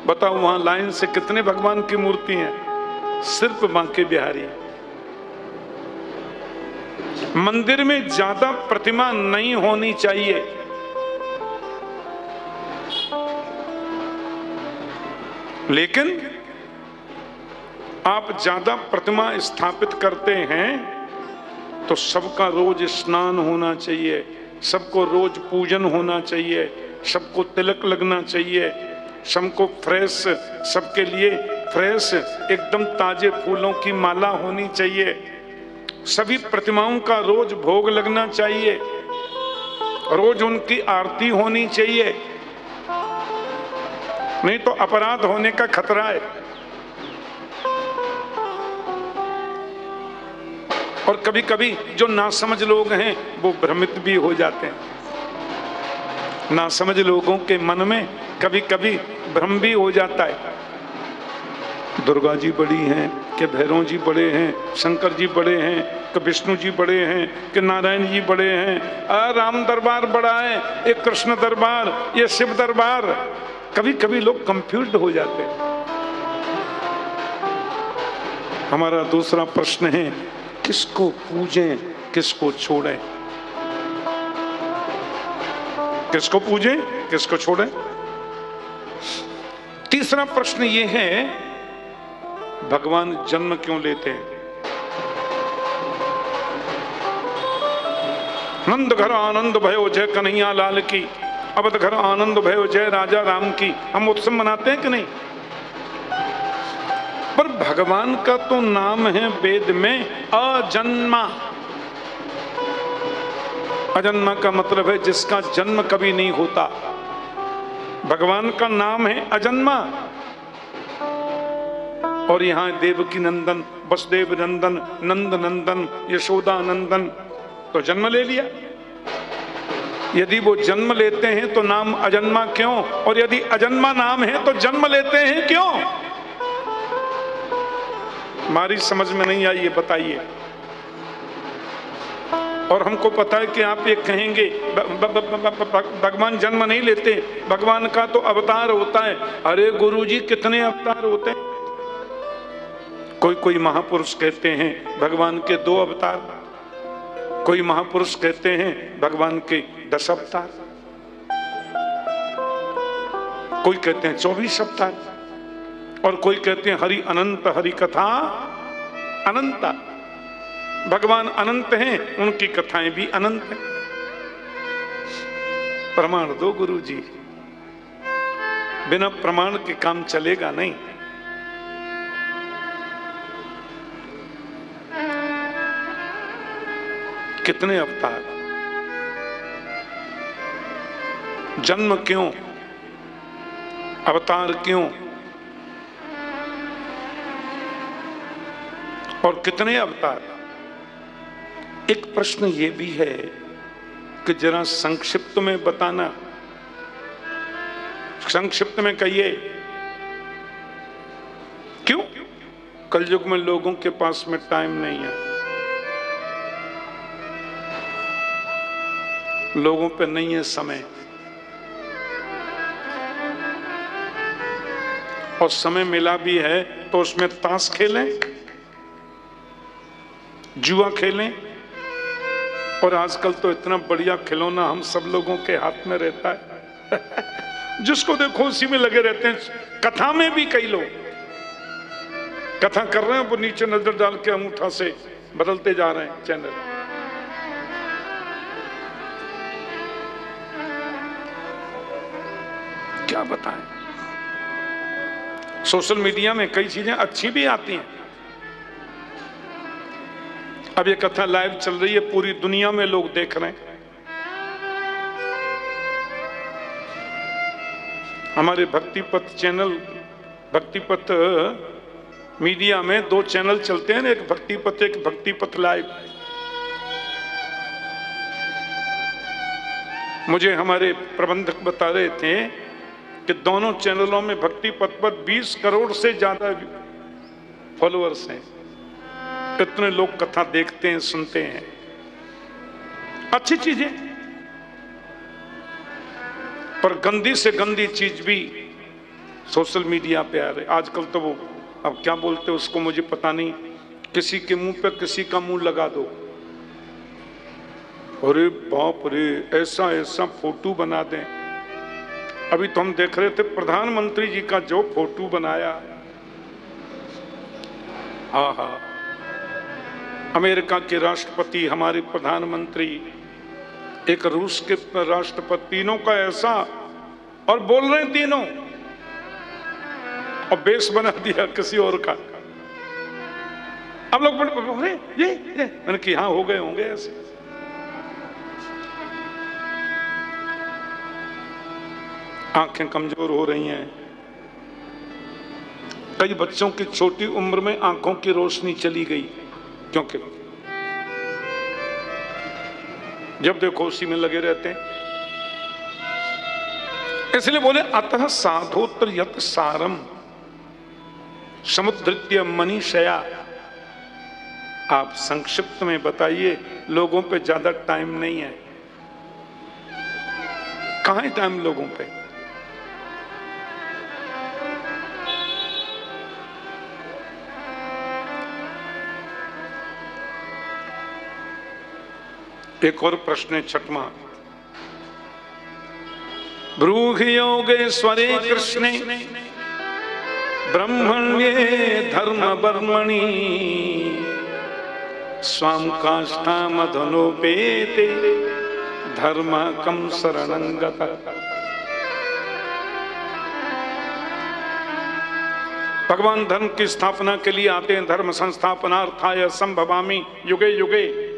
S1: बताओ वहां लाइन से कितने भगवान की मूर्ति हैं? सिर्फ बांके बिहारी। मंदिर में ज्यादा प्रतिमा नहीं होनी चाहिए। लेकिन आप ज्यादा प्रतिमा स्थापित करते हैं तो सबका रोज स्नान होना चाहिए, सबको रोज पूजन होना चाहिए, सबको तिलक लगना चाहिए, सबको फ्रेश, सबके लिए फ्रेश एकदम ताजे फूलों की माला होनी चाहिए, सभी प्रतिमाओं का रोज भोग लगना चाहिए, रोज उनकी आरती होनी चाहिए, नहीं तो अपराध होने का खतरा है। और कभी कभी जो नासमझ लोग हैं वो भ्रमित भी हो जाते हैं। नासमझ लोगों के मन में कभी कभी भ्रम भी हो जाता है। दुर्गा जी बड़ी हैं कि भैरव जी बड़े हैं, शंकर जी बड़े हैं कि विष्णु जी बड़े हैं कि नारायण जी बड़े हैं, राम दरबार बड़ा है, ये कृष्ण दरबार, ये शिव दरबार। कभी कभी लोग कंफ्यूज्ड हो जाते हैं। हमारा दूसरा प्रश्न है, किसको पूजें, किसको छोड़ें? किसको पूजें, किसको छोड़ें? तीसरा प्रश्न ये है, भगवान जन्म क्यों लेते हैं? नंद घर आनंद भयो जय कन्हैया लाल की, अवध घर आनंद भयो जय राजा राम की। हम उत्सव मनाते हैं कि नहीं? पर भगवान का तो नाम है वेद में अजन्मा। अजन्मा का मतलब है जिसका जन्म कभी नहीं होता। भगवान का नाम है अजन्मा। और यहाँ देवकी नंदन, वसुदेव नंदन, नंद नंदन, यशोदा नंदन, तो जन्म ले लिया। यदि वो जन्म लेते हैं तो नाम अजन्मा क्यों? और यदि अजन्मा नाम है तो जन्म लेते हैं क्यों? हमारी समझ में नहीं आई, ये बताइए। और हमको पता है कि आप ये कहेंगे भगवान जन्म नहीं लेते, भगवान का तो अवतार होता है। अरे गुरुजी कितने अवतार होते हैं। कोई महापुरुष कहते हैं भगवान के 2 अवतार, कोई महापुरुष कहते हैं भगवान के 10 अवतार, कोई कहते हैं 24 अवतार, और कोई कहते हैं हरि अनंत, हरि कथा अनंता। भगवान अनंत हैं, उनकी कथाएं भी अनंत हैं। प्रमाण दो गुरुजी, बिना प्रमाण के काम चलेगा नहीं। कितने अवतार, जन्म क्यों, अवतार क्यों, और कितने अवतार। एक प्रश्न ये भी है कि जरा संक्षिप्त में बताना, संक्षिप्त में कहिए। क्यों? कलयुग में लोगों के पास में टाइम नहीं है, लोगों पे नहीं है समय, और समय मिला भी है तो उसमें ताश खेलें, जुआ खेलें, और आजकल तो इतना बढ़िया खिलौना हम सब लोगों के हाथ में रहता है जिसको देखो उसी में लगे रहते हैं। कथा में भी कई लोग कथा कर रहे हैं, वो नीचे नजर डाल के अंगूठा से बदलते जा रहे हैं चैनल। क्या बताएं, सोशल मीडिया में कई चीजें अच्छी भी आती हैं। अब ये कथा लाइव चल रही है, पूरी दुनिया में लोग देख रहे हैं। हमारे भक्तिपथ चैनल, भक्तिपथ मीडिया में 2 चैनल चलते हैं, एक भक्तिपथ लाइव। मुझे हमारे प्रबंधक बता रहे थे कि दोनों चैनलों में भक्तिपथ पर 20 करोड़ से ज्यादा फॉलोअर्स हैं। इतने लोग कथा देखते हैं, सुनते हैं, अच्छी चीजें। पर गंदी से गंदी चीज भी सोशल मीडिया पे आ रही। आजकल तो वो अब क्या बोलते हैं उसको मुझे पता नहीं, किसी के मुंह पे किसी का मुंह लगा दो, अरे बाप रे, ऐसा ऐसा फोटो बना दें। अभी तो हम देख रहे थे प्रधानमंत्री जी का जो फोटो बनाया, हाँ हाँ, अमेरिका के राष्ट्रपति, हमारे प्रधानमंत्री, एक रूस के राष्ट्रपति, तीनों का ऐसा, और बोल रहे हैं तीनों, और बेस बना दिया किसी और का। अब लोग बोले ये मैंने कि हाँ हो गए होंगे ऐसे। आंखें कमजोर हो रही हैं, कई बच्चों की छोटी उम्र में आंखों की रोशनी चली गई, क्योंकि जब देखो उसी में लगे रहते हैं। इसलिए बोले अतः साधोत्र यत सारम समुद्रित्य मनीषया। आप संक्षिप्त में बताइए, लोगों पे ज्यादा टाइम नहीं है। कहां है टाइम लोगों पे? एक और प्रश्न है, 6वां। ब्रूहि योगेश्वरे कृष्णे ब्रह्मण्ये धर्म बर्मणि स्वाम काष्ठामधनोपेते धर्म कम शरणं गतः। भगवान धर्म की स्थापना के लिए आते हैं। धर्म संस्थापनार्थाय संभवामि युगे युगे।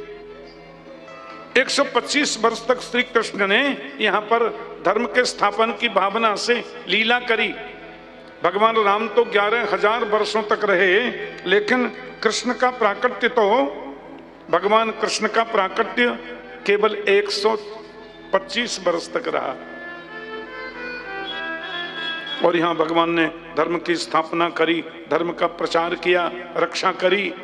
S1: 125 वर्ष तक श्री कृष्ण ने यहाँ पर धर्म के स्थापन की भावना से लीला करी। भगवान राम तो 11,000 वर्षों तक रहे, लेकिन कृष्ण का प्राकट्य तो, भगवान कृष्ण का प्राकट्य केवल 125 वर्ष तक रहा। और यहाँ भगवान ने धर्म की स्थापना करी, धर्म का प्रचार किया, रक्षा करी।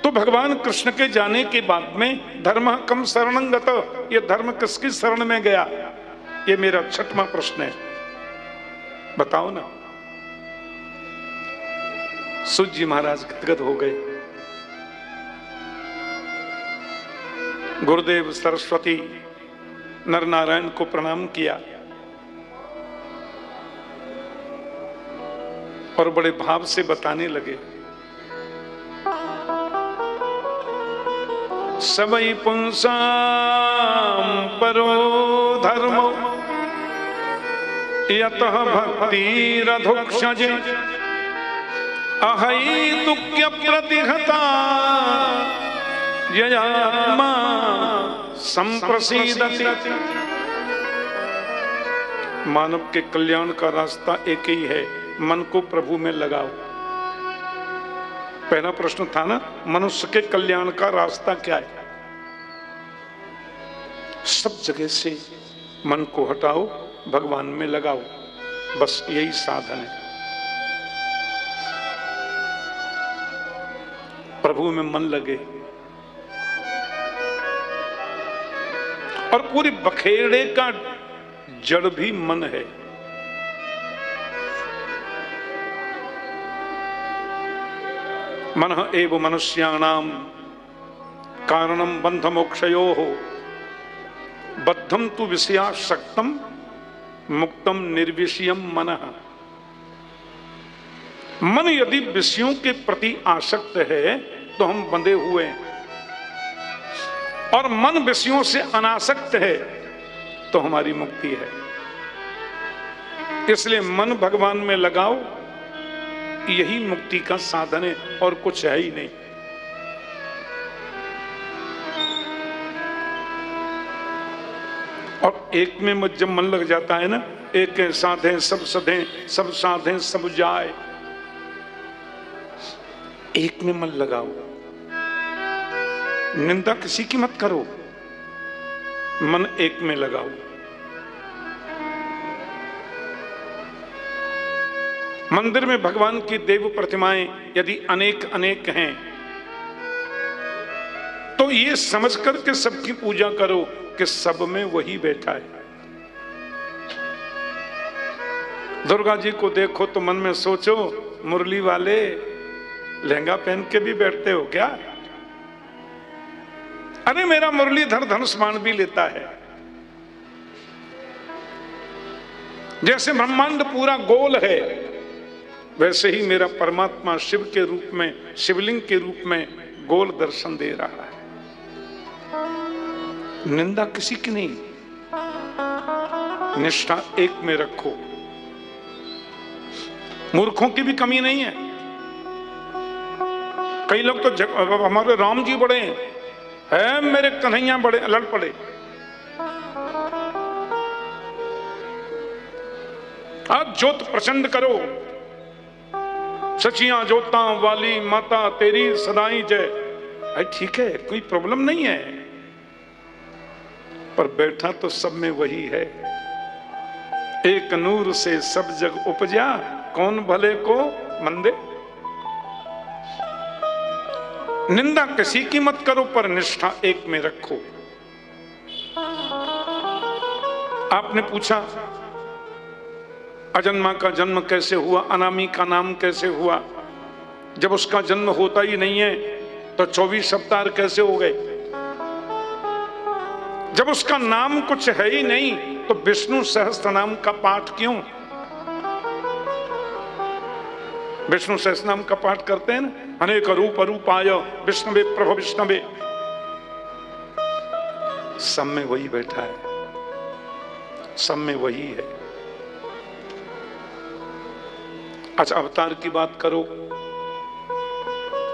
S1: तो भगवान कृष्ण के जाने के बाद में धर्म कम शरणं गत, ये धर्म किसकी शरण में गया, ये मेरा 6वां प्रश्न है। बताओ ना। सूत जी महाराज गदगद हो गए। गुरुदेव सरस्वती नर नारायण को प्रणाम किया और बड़े भाव से बताने लगे। सबई पुंसाम परो धर्मो यतः भक्तिरधोक्षजे अहैतुक्य प्रतिहता ययात्मा संप्रसीदति। मानव के कल्याण का रास्ता एक ही है, मन को प्रभु में लगाओ। पहला प्रश्न था ना, मनुष्य के कल्याण का रास्ता क्या है? सब जगह से मन को हटाओ, भगवान में लगाओ, बस यही साधन है। प्रभु में मन लगे और पूरी बखेड़े का जड़ भी मन है। मन एव मनुष्याणाम कारणम बंध मोक्षयोः बद्धम तु विषयासक्तम मुक्तम निर्विषयम मनः। मन यदि विषयों के प्रति आसक्त है तो हम बंधे हुए हैं, और मन विषयों से अनासक्त है तो हमारी मुक्ति है। इसलिए मन भगवान में लगाओ, यही मुक्ति का साधन है और कुछ है ही नहीं। और एक में जब मन लग जाता है ना, एक साधे सब सधे, सब साधे सब जाए, एक में मन लगाओ। निंदा किसी की मत करो, मन एक में लगाओ। मंदिर में भगवान की देव प्रतिमाएं यदि अनेक अनेक हैं तो ये समझ करके सबकी पूजा करो कि सब में वही बैठा है। दुर्गा जी को देखो तो मन में सोचो, मुरली वाले लहंगा पहन के भी बैठते हो क्या? अरे मेरा मुरलीधर धनुष्मान भी लेता है। जैसे ब्रह्मांड पूरा गोल है, वैसे ही मेरा परमात्मा शिव के रूप में, शिवलिंग के रूप में गोल दर्शन दे रहा है। निंदा किसी की नहीं, निष्ठा एक में रखो। मूर्खों की भी कमी नहीं है। कई लोग तो हमारे राम जी बड़े हैं, मेरे कन्हैया बड़े, लड़ पड़े। आज ज्योत प्रचंड करो, सचियां ज्योता वाली माता तेरी सदाई जय। अरे ठीक है, कोई प्रॉब्लम नहीं है, पर बैठा तो सब में वही है। एक नूर से सब जग उपजा, कौन भले को मंदे। निंदा किसी की मत करो, पर निष्ठा एक में रखो। आपने पूछा अजन्मा का जन्म कैसे हुआ, अनामी का नाम कैसे हुआ? जब उसका जन्म होता ही नहीं है तो 24 अवतार कैसे हो गए? जब उसका नाम कुछ है ही नहीं तो विष्णु सहस्त्र नाम का पाठ क्यों? विष्णु सहस्त्र नाम का पाठ करते हैं ना, अनेक रूप रूपाय विष्णवे प्रभु विष्णवे। सब में वही बैठा है, सब में वही है। अच्छा, अवतार की बात करो।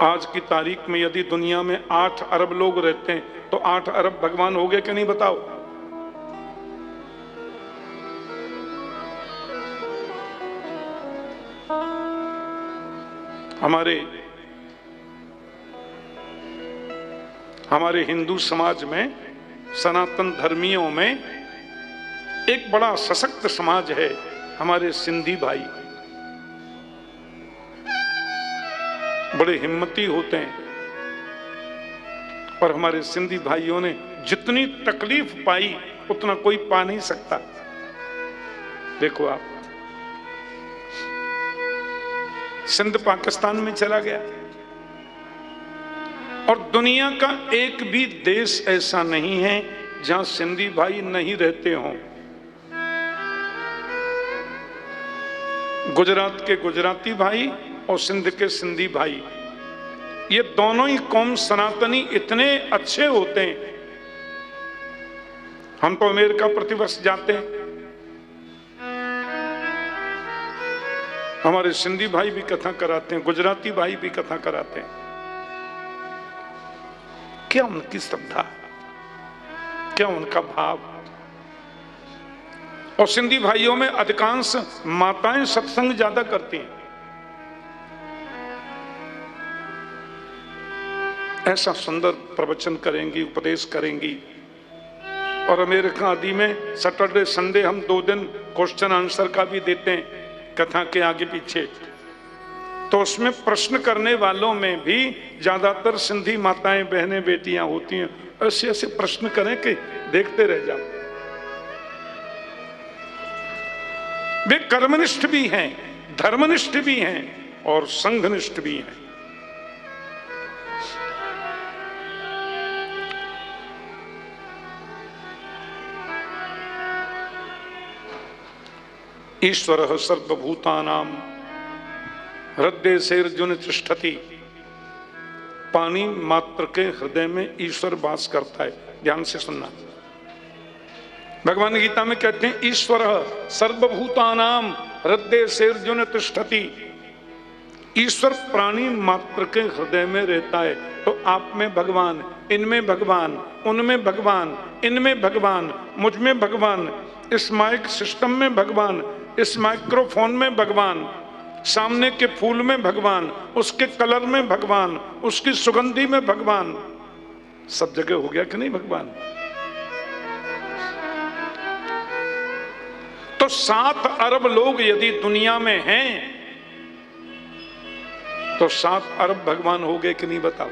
S1: आज की तारीख में यदि दुनिया में 8 अरब लोग रहते हैं तो 8 अरब भगवान हो गए कि नहीं बताओ? हमारे हिंदू समाज में, सनातन धर्मियों में एक बड़ा सशक्त समाज है, हमारे सिंधी भाई। बड़े हिम्मती होते हैं, पर हमारे सिंधी भाइयों ने जितनी तकलीफ पाई उतना कोई पा नहीं सकता। देखो आप, सिंध पाकिस्तान में चला गया और दुनिया का एक भी देश ऐसा नहीं है जहां सिंधी भाई नहीं रहते हों। गुजरात के गुजराती भाई और सिंध के सिंधी भाई, ये दोनों ही कौम सनातनी इतने अच्छे होते हैं। हम तो अमेरिका प्रतिवर्ष जाते हैं, हमारे सिंधी भाई भी कथा कराते हैं, गुजराती भाई भी कथा कराते हैं। क्या उनकी श्रद्धा, क्या उनका भाव। और सिंधी भाइयों में अधिकांश माताएं सत्संग ज्यादा करती हैं। ऐसा सुंदर प्रवचन करेंगी, उपदेश करेंगी। और अमेरिका आदि में सैटरडे संडे हम 2 दिन क्वेश्चन आंसर का भी देते हैं कथा के आगे पीछे। तो उसमें प्रश्न करने वालों में भी ज्यादातर सिंधी माताएं, बहनें, बेटियां होती हैं। ऐसे ऐसे प्रश्न करें कि देखते रह जाओ। वे कर्मनिष्ठ भी हैं, धर्मनिष्ठ भी हैं और संघनिष्ठ भी हैं। ईश्वर सर्वभूतानां हृदय सेर्जुन तिष्ठति। पानी मात्र के हृदय में ईश्वर वास करता है। ध्यान से सुनना, भगवान गीता में कहते हैं ईश्वर सर्वभूतानां हृदय सेर्जुन तिष्ठति। ईश्वर प्राणी मात्र के हृदय में रहता है। तो आप में भगवान, इनमें भगवान, उनमें भगवान, इनमें भगवान, मुझ में भगवान, इस माइक सिस्टम में भगवान, इस माइक्रोफोन में भगवान, सामने के फूल में भगवान, उसके कलर में भगवान, उसकी सुगंधी में भगवान। सब जगह हो गया कि नहीं भगवान? तो 7 अरब लोग यदि दुनिया में हैं तो 7 अरब भगवान हो गए कि नहीं बताओ?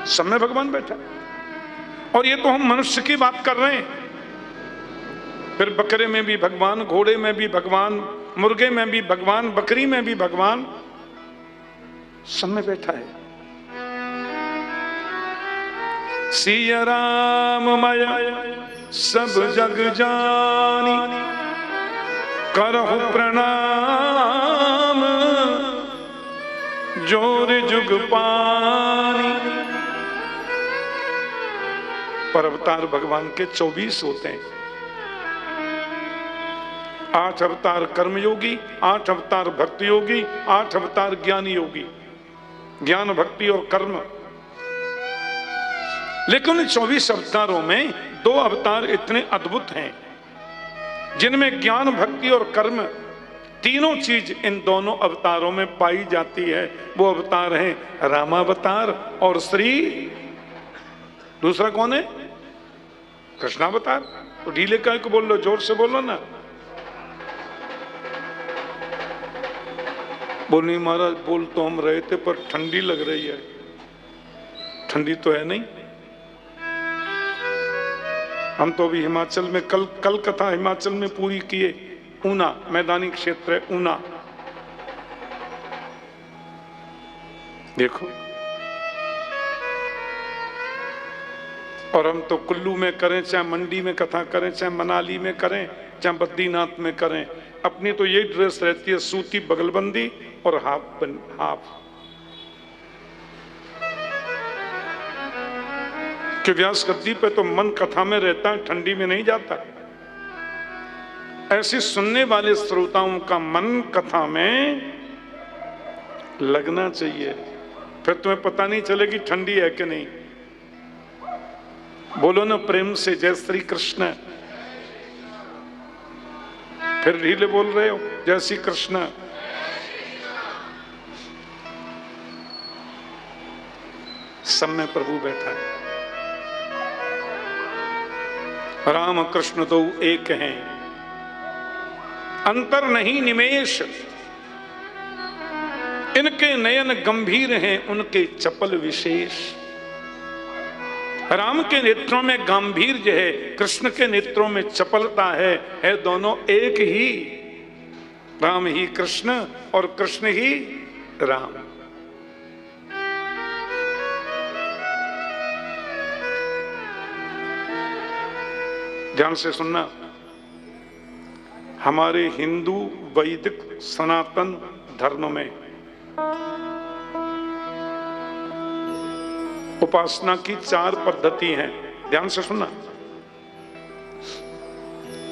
S1: सब में भगवान बैठा। और ये तो हम मनुष्य की बात कर रहे हैं। फिर बकरे में भी भगवान, घोड़े में भी भगवान, मुर्गे में भी भगवान, बकरी में भी भगवान, सब में बैठा है। सिया राम माया सब जग जानी, करहु प्रणाम जोर जुग पानी। पर अवतार भगवान के 24 होते हैं। 8 अवतार कर्मयोगी, 8 अवतार भक्ति योगी, 8 अवतार ज्ञान योगी। ज्ञान, भक्ति और कर्म। लेकिन 24 अवतारों में 2 अवतार इतने अद्भुत हैं जिनमें ज्ञान, भक्ति और कर्म तीनों चीज इन दोनों अवतारों में पाई जाती है। वो अवतार हैं रामावतार और श्री, दूसरा कौन है? कृष्णावतार। तो ढीले का को बोल लो, जोर से बोलो ना। बोल नहीं महाराज, बोल तो हम रहे थे पर ठंडी लग रही है। ठंडी तो है नहीं। हम तो अभी हिमाचल में कल कथा हिमाचल में पूरी किए। ऊना मैदानी क्षेत्र है, ऊना। देखो, और हम तो कुल्लू में करें, चाहे मंडी में कथा करें, चाहे मनाली में करें, चाहे बद्रीनाथ में करें, अपनी तो यही ड्रेस रहती है, सूती बगलबंदी और हाफ। कि व्यास गद्दी पे तो मन कथा में रहता है, ठंडी में नहीं जाता। ऐसे सुनने वाले श्रोताओं का मन कथा में लगना चाहिए। फिर तुम्हें पता नहीं चलेगी ठंडी है कि नहीं। बोलो ना प्रेम से जय श्री कृष्ण। फिर ढीले बोल रहे हो, जय श्री कृष्ण। सब में प्रभु बैठा है। राम कृष्ण तो एक हैं, अंतर नहीं निमेष। इनके नयन गंभीर हैं उनके चपल विशेष। राम के नेत्रों में गांभीर्य है, कृष्ण के नेत्रों में चपलता है दोनों एक ही। राम ही कृष्ण और कृष्ण ही राम। ध्यान से सुनना, हमारे हिंदू वैदिक सनातन धर्म में उपासना की 4 पद्धति हैं। ध्यान से सुनना।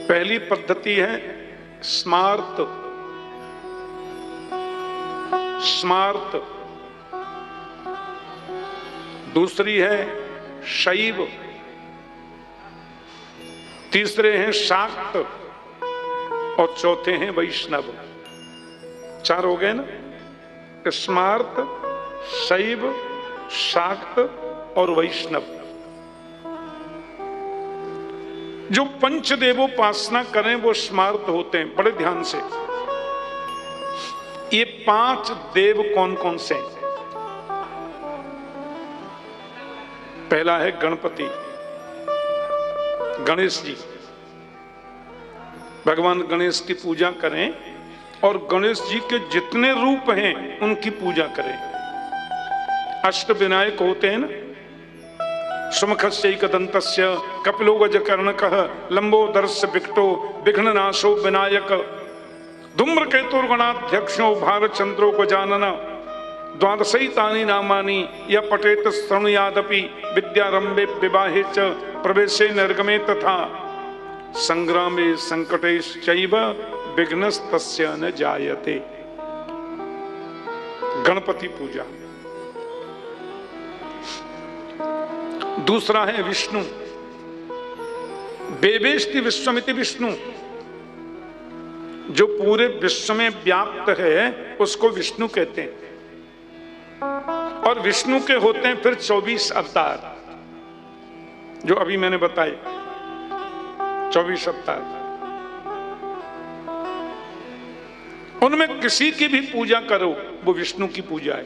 S1: पहली पद्धति है स्मार्त। स्मार्त। दूसरी है शैव। तीसरे हैं शाक्त और चौथे हैं वैष्णव। 4 हो गए ना? स्मार्त, शैव, शाक्त और वैष्णव। जो पंचदेवोपासना करें वो स्मार्त होते हैं। बड़े ध्यान से, ये 5 देव कौन कौन से हैं? पहला है गणपति, गणेश जी। भगवान गणेश की पूजा करें और गणेश जी के जितने रूप हैं उनकी पूजा करें। अष्ट विनायक होते हैं ना। सुमुखस्यैकदन्तस्य कपिलो गजकर्णकः लंबोदरस्य विकटो विघ्ननाशो विनायक धूम्रकेतुर्गणाध्यक्षो भारचंद्रो गजानन द्वादशैतानि नामानि य पठेत शृणुयादपि विद्यारंभे विवाहे च प्रवेशे निर्गमे तथा संग्रामे संकटेश्चैव विघ्नस्तस्य न जायते। गणपति पूजा। दूसरा है विष्णु। वेवेष्टि विश्वमिति विष्णु। जो पूरे विश्व में व्याप्त है उसको विष्णु कहते हैं। और विष्णु के होते हैं फिर 24 अवतार, जो अभी मैंने बताए 24 अवतार। उनमें किसी की भी पूजा करो वो विष्णु की पूजा है।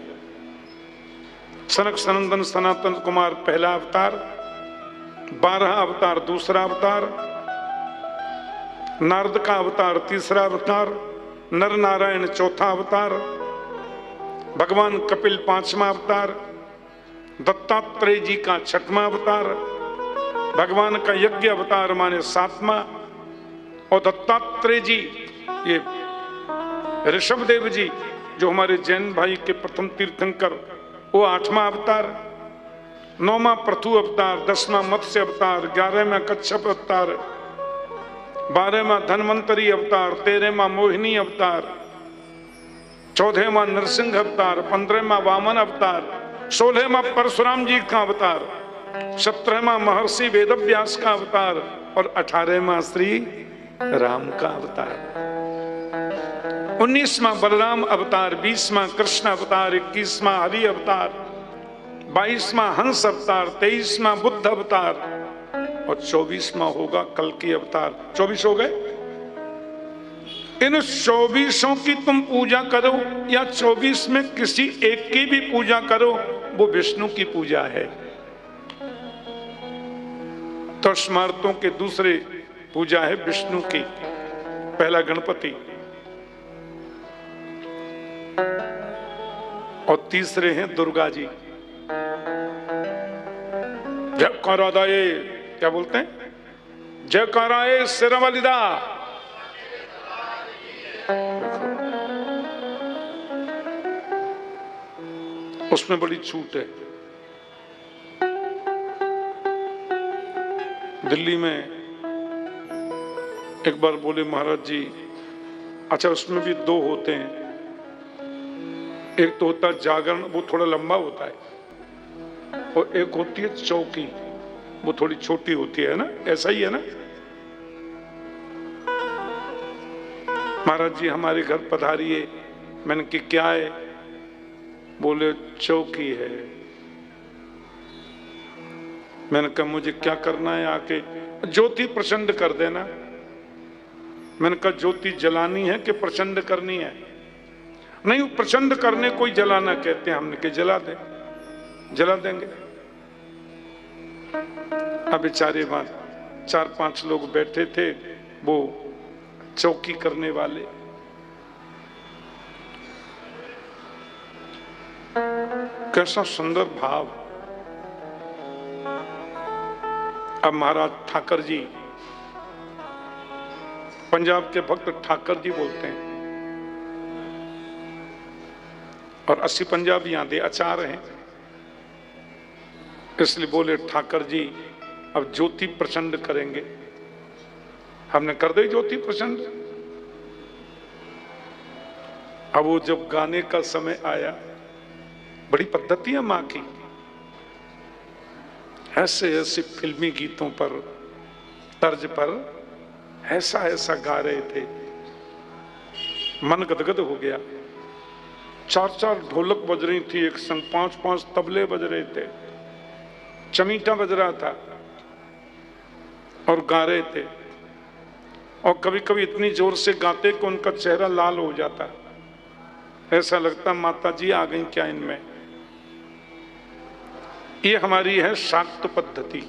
S1: सनक सनंदन सनातन कुमार पहला अवतार, 12 अवतार दूसरा अवतार, नारद का अवतार तीसरा अवतार, नर नारायण चौथा अवतार, भगवान कपिल 5वां अवतार, दत्तात्रेय जी का 6वां अवतार, भगवान का यज्ञ अवतार माने 7वां, और दत्तात्रेय जी ये ऋषभ देव जी जो हमारे जैन भाई के प्रथम तीर्थंकर वो 8वां अवतार, 9वां पृथु अवतार, 10वां मत्स्य अवतार, 11वां कच्छप अवतार, 12वां धन्वंतरी अवतार, 13वां मोहिनी अवतार, 14वां नरसिंह अवतार, 15वां वामन अवतार, 16वां परशुराम जी का अवतार, 17वां महर्षि वेदव्यास का अवतार और 18वां श्री राम का अवतार, 19वां बलराम अवतार, 20वां कृष्ण अवतार, 21वां हरि अवतार, 22वां हंस अवतार, 23वां बुद्ध अवतार और 24वां होगा कल्कि अवतार। 24 हो गए। इन 24 की तुम पूजा करो या 24 में किसी एक की भी पूजा करो वो विष्णु की पूजा है। तो स्मार्तों के दूसरे पूजा है विष्णु की। पहला गणपति और तीसरे हैं दुर्गा जी। जयकाराए, क्या बोलते हैं? जयकाराए शेरावालीदा। उसमें बड़ी छूट है। दिल्ली में एक बार बोले महाराज जी, अच्छा उसमें भी 2 होते हैं। एक तो होता है जागरण, वो थोड़ा लंबा होता है, और एक होती है चौकी, वो थोड़ी छोटी होती है ना। ऐसा ही है ना। महाराज जी हमारे घर पधारिए। मैंने कि क्या है? बोले चौकी है। मैंने कहा मुझे क्या करना है आके? ज्योति प्रचंड कर देना। मैंने कहा ज्योति जलानी है कि प्रचंड करनी है? नहीं, प्रचंड करने कोई जलाना कहते हैं, हमने के जला दे, जला देंगे। अब बेचारे वहां 4-5 लोग बैठे थे, वो चौकी करने वाले। कैसा सुंदर भाव। अब महाराज ठाकर जी, पंजाब के भक्त ठाकर जी बोलते हैं, और 80 पंजाबी यहां दे आचार हैं, इसलिए बोले ठाकर जी अब ज्योति प्रचंड करेंगे। हमने कर दी ज्योति प्रचंड। अब वो जब गाने का समय आया, बड़ी पद्धति है मां की, ऐसे ऐसे फिल्मी गीतों पर तर्ज पर ऐसा ऐसा गा रहे थे, मन गदगद हो गया। 4-4 ढोलक बज रही थी एक संग, 5-5 तबले बज रहे थे, चमीटा बज रहा था और गा रहे थे। और कभी कभी इतनी जोर से गाते कि उनका चेहरा लाल हो जाता, ऐसा लगता माता जी आ गई क्या इनमें। ये हमारी है शाक्त पद्धति।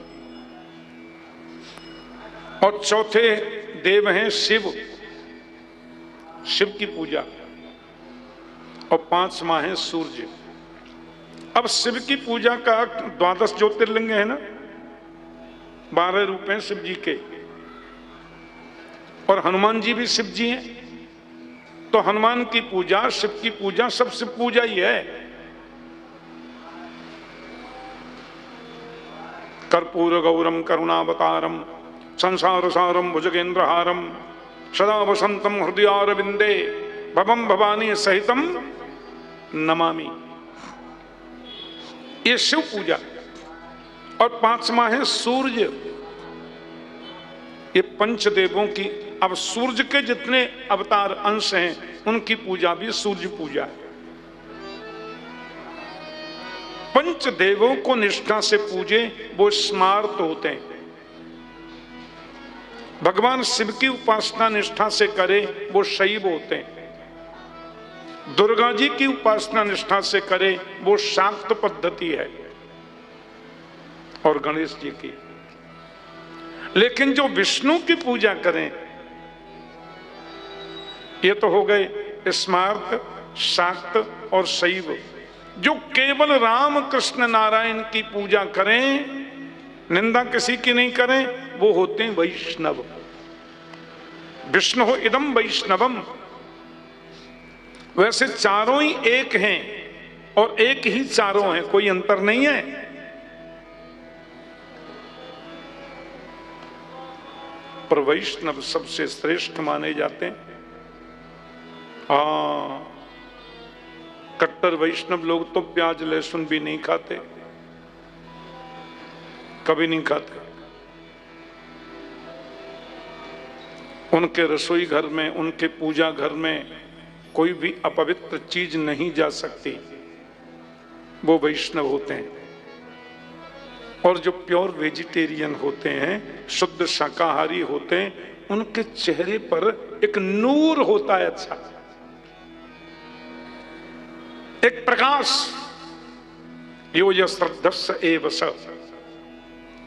S1: और चौथे देव हैं शिव, शिव की पूजा, और 5 माह हैं सूर्य। अब शिव की पूजा का 12 ज्योतिर्लिंग है ना, 12 रूप हैं शिव जी के, और हनुमान जी भी शिव जी हैं। तो हनुमान की पूजा, शिव की पूजा, सब शिव पूजा ही है। कर्पूर गौरम करुणावतारम संसार सारम भुजगेंद्रहारम सदा वसंतम हृदयारविंदे भवम भवानी सहितम नमामि। ये शिव पूजा। और 5 माह है सूर्य, ये पंचदेवों की। अब सूर्य के जितने अवतार अंश हैं उनकी पूजा भी सूर्य पूजा है। पंचदेवों को निष्ठा से पूजे वो स्मार्त होते हैं। भगवान शिव की उपासना निष्ठा से करे वो शैव होते हैं। दुर्गा जी की उपासना निष्ठा से करे वो शाक्त पद्धति है, और गणेश जी की। लेकिन जो विष्णु की पूजा करें, ये तो हो गए स्मार्त, शाक्त और शैव। जो केवल राम कृष्ण नारायण की पूजा करें, निंदा किसी की नहीं करें, वो होते हैं वैष्णव। विष्णु हो इदम वैष्णवम। वैसे चारों ही एक हैं, और एक ही चारों हैं, कोई अंतर नहीं है। पर वैष्णव सबसे श्रेष्ठ माने जाते हैं। कट्टर वैष्णव लोग तो प्याज लहसुन भी नहीं खाते, कभी नहीं खाते। उनके रसोई घर में, उनके पूजा घर में कोई भी अपवित्र चीज नहीं जा सकती। वो वैष्णव होते हैं। और जो प्योर वेजिटेरियन होते हैं, शुद्ध शाकाहारी होते हैं, उनके चेहरे पर एक नूर होता है, अच्छा एक प्रकाश। यो य श्रद्धस्स एव स।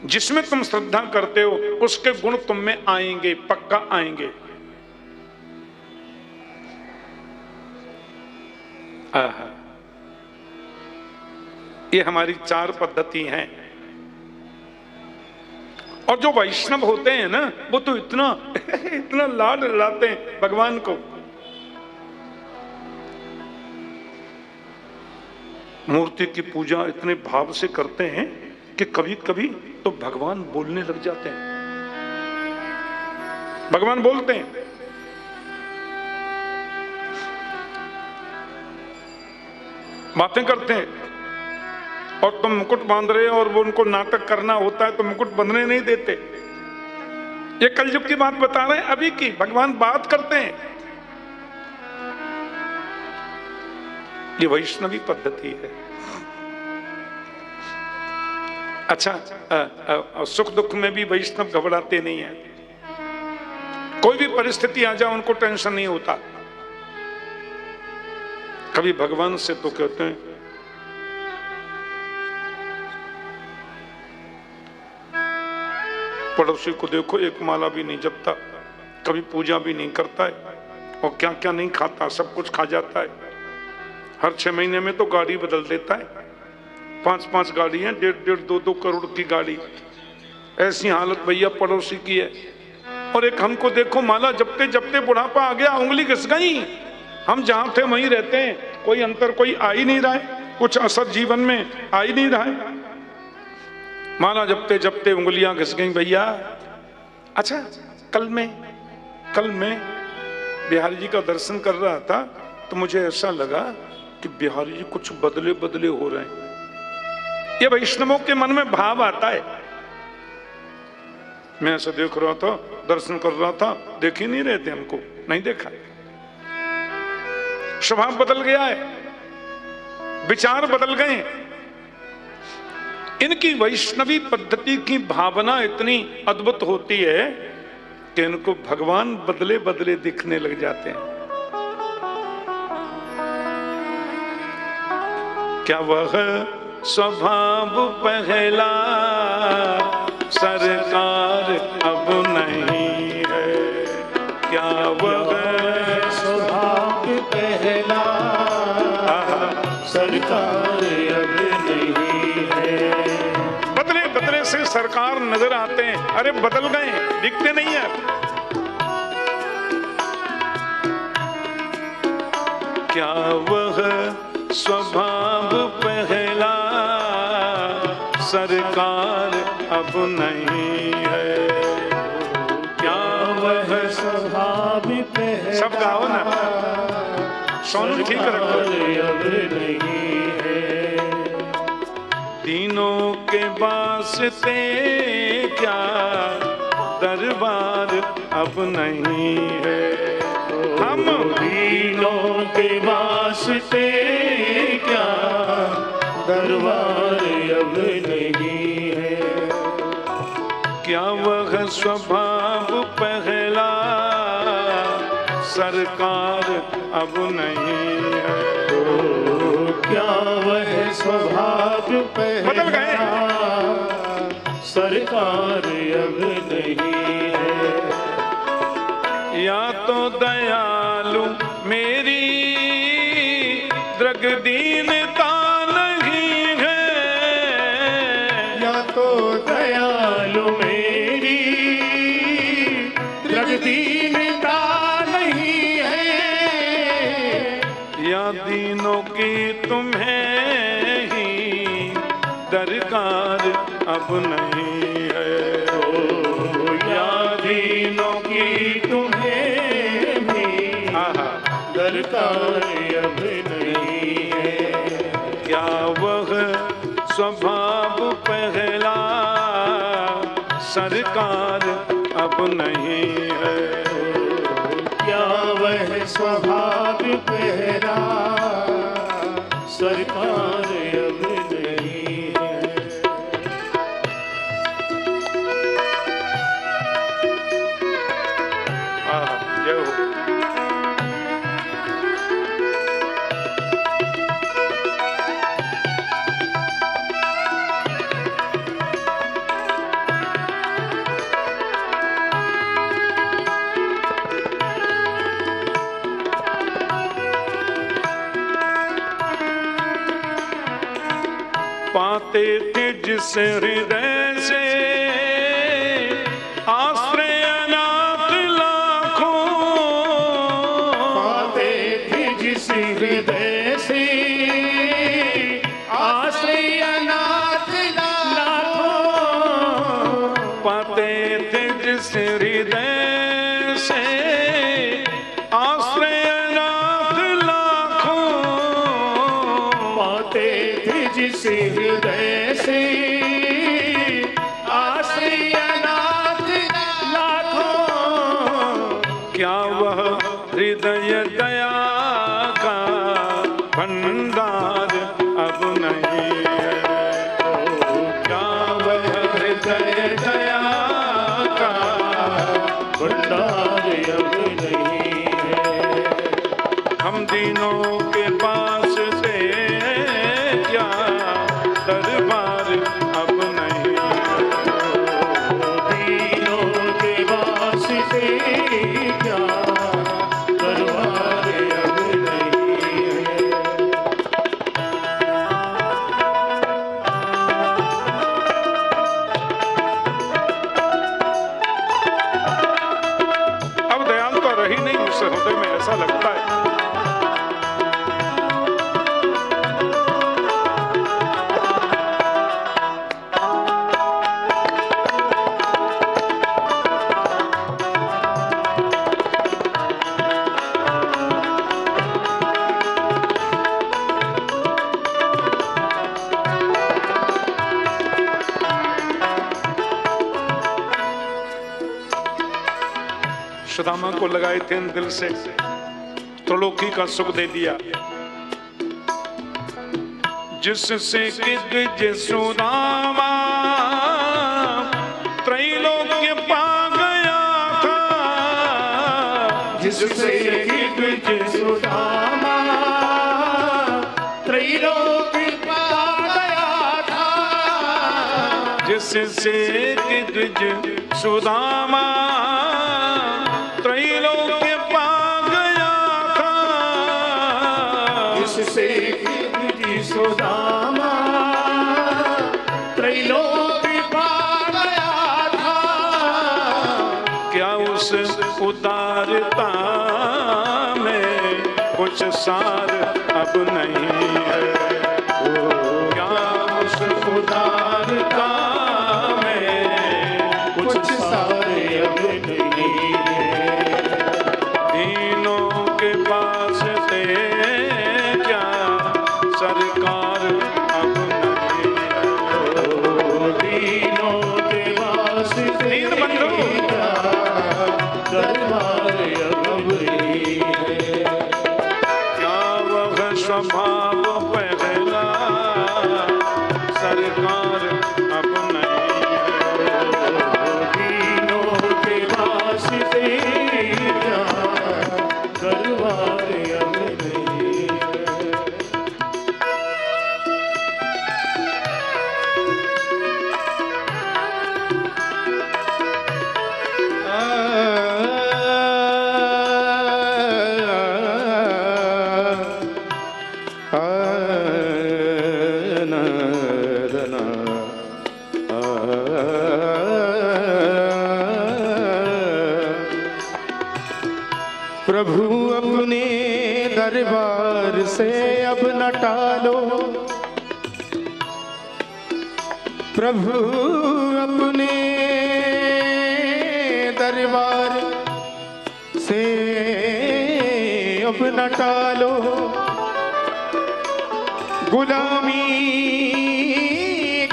S1: जिसमें तुम श्रद्धा करते हो उसके गुण तुम में आएंगे, पक्का आएंगे। ये हमारी 4 पद्धति हैं। और जो वैष्णव होते हैं ना, वो तो इतना इतना लाड लड़ाते हैं भगवान को। मूर्ति की पूजा इतने भाव से करते हैं कि कभी कभी तो भगवान बोलने लग जाते हैं। भगवान बोलते हैं। बातें करते हैं। और तुम मुकुट बांध रहे हो और वो उनको नाटक करना होता है तो मुकुट बंधने नहीं देते। ये कलयुग की बात बता रहे हैं, अभी की। भगवान बात करते हैं। ये वैष्णवी पद्धति है। अच्छा, सुख दुख में भी वैष्णव घबराते नहीं है। कोई भी परिस्थिति आ जाए उनको टेंशन नहीं होता। कभी भगवान से तो कहते हैं पड़ोसी को देखो एक माला भी नहीं जपता, कभी पूजा भी नहीं करता है, और क्या क्या नहीं खाता, सब कुछ खा जाता है। हर 6 महीने में तो गाड़ी बदल देता है, 5-5 गाड़ी है, 1.5 2-2 करोड़ की गाड़ी। ऐसी हालत भैया पड़ोसी की है। और एक हमको देखो माला जपते जपते बुढ़ापा आ गया, उंगली घिस गई। हम जहां थे वहीं रहते हैं, कोई अंतर कोई आ ही नहीं रहा है, कुछ असर जीवन में आ ही नहीं रहा है। माला जपते जपते उंगलियां घिस गई भैया। अच्छा, कल मैं बिहारी जी का दर्शन कर रहा था तो मुझे ऐसा लगा कि बिहारी जी कुछ बदले बदले हो रहे हैं। ये वैष्णवों के मन में भाव आता है। मैं ऐसा देख रहा था, दर्शन कर रहा था, देख ही नहीं रहे थे, हमको नहीं देखा। स्वभाव बदल गया है, विचार बदल गए। इनकी वैष्णवी पद्धति की भावना इतनी अद्भुत होती है कि इनको भगवान बदले बदले दिखने लग जाते हैं। क्या वह स्वभाव पहला सरकार अब नहीं है? क्या वह
S2: स्वभाव पहला सरकार अब नहीं है?
S1: बदले बदले से सरकार नजर आते हैं। अरे बदल गए, दिखते नहीं है। क्या वह स्वभाव पहला सरकार अब नहीं है? क्या वह
S2: स्वभाव पहला
S1: सब गाओ ना, सोनू ठीक रखो।
S2: अब नहीं है।
S1: तीनों के वास्ते क्या दरबार अब नहीं है? हम
S2: तीनों के वास्ते क्या दरबार अब नहीं है?
S1: क्या वह स्वभाव पहला सरकार अब नहीं है?
S2: क्या वह स्वभाव
S1: बदल गए।
S2: सरकार अब नहीं है?
S1: या तो दयालु मेरी दृगदीनता नहीं है,
S2: या तो दयालु मेरी दृगदीनता नहीं है,
S1: या दीनों की तुम्हें ही दरकार अब नहीं है?
S2: या दीनों की तुम्हें भी
S1: आहा,
S2: दरकार अब नहीं है?
S1: क्या वह स्वभाव पहला सरकार अब नहीं है?
S2: क्या वह स्वभाव पहला सरकार अब नहीं है?
S1: आहा, जय हो। पाते थे जिस हृदय से आश्रय अनाथ लाखों,
S2: पाते थे जिस हृदय से आश्रय अनाथ लाखों,
S1: पाते थे जिस हृदय से आश्रय अनाथ लाखों,
S2: पाते थे जिस हृदय से आश्रय अनाथ लाखों,
S1: क्या वह हृदय दया का भंडार अब नहीं है? क्या वह हृदय दया का सुदामा को लगाए थे दिल से, त्रिलोकी का सुख दे दिया। जिससे कि द्विज सुदामा त्रैलोक्य पा गया था,
S2: जिससे कि द्विज सुदामा त्रैलोक्य पा गया था,
S1: जिससे कि द्विज सुदामा त्रैलोक्य पा गया था,
S2: जिससे कि द्विज सुदामा त्रैलोक्य पा गया था।
S1: क्या उस उदारता में कुछ सार अब नहीं है? क्या उस उदारता में
S2: कुछ सारे अब नहीं है?
S1: दीनों के पास थे क्या सरकार अब नहीं है?
S2: दीनों के वास्ते
S1: दीन बंधु
S2: दरबार अब नहीं है।
S1: क्या वह स्वभाव पहला सरकार अब नहीं है?
S2: दीनों के वास्ते दरबार अब नहीं है। प्रभु अपने दरबार से अब न टालो, प्रभु अपने दरबार से अब न टालो, गुलामी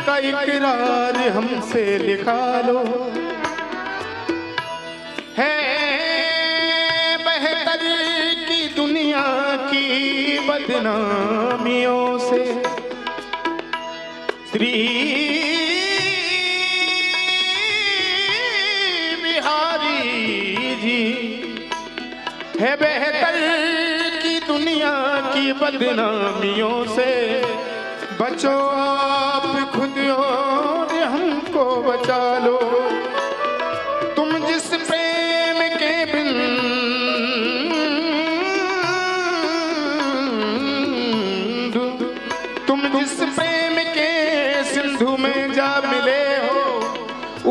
S2: का इकरार हमसे लिखा लो। है बेहतर की दुनिया की बदनामियों से श्री बिहारी जी, है बेहतर की दुनिया की बदनामियों से। बचो आप खुद और हमको बचा लो। तुम जिस प्रेम के बिन तुम जिस प्रेम के सिंधु में जा मिले हो,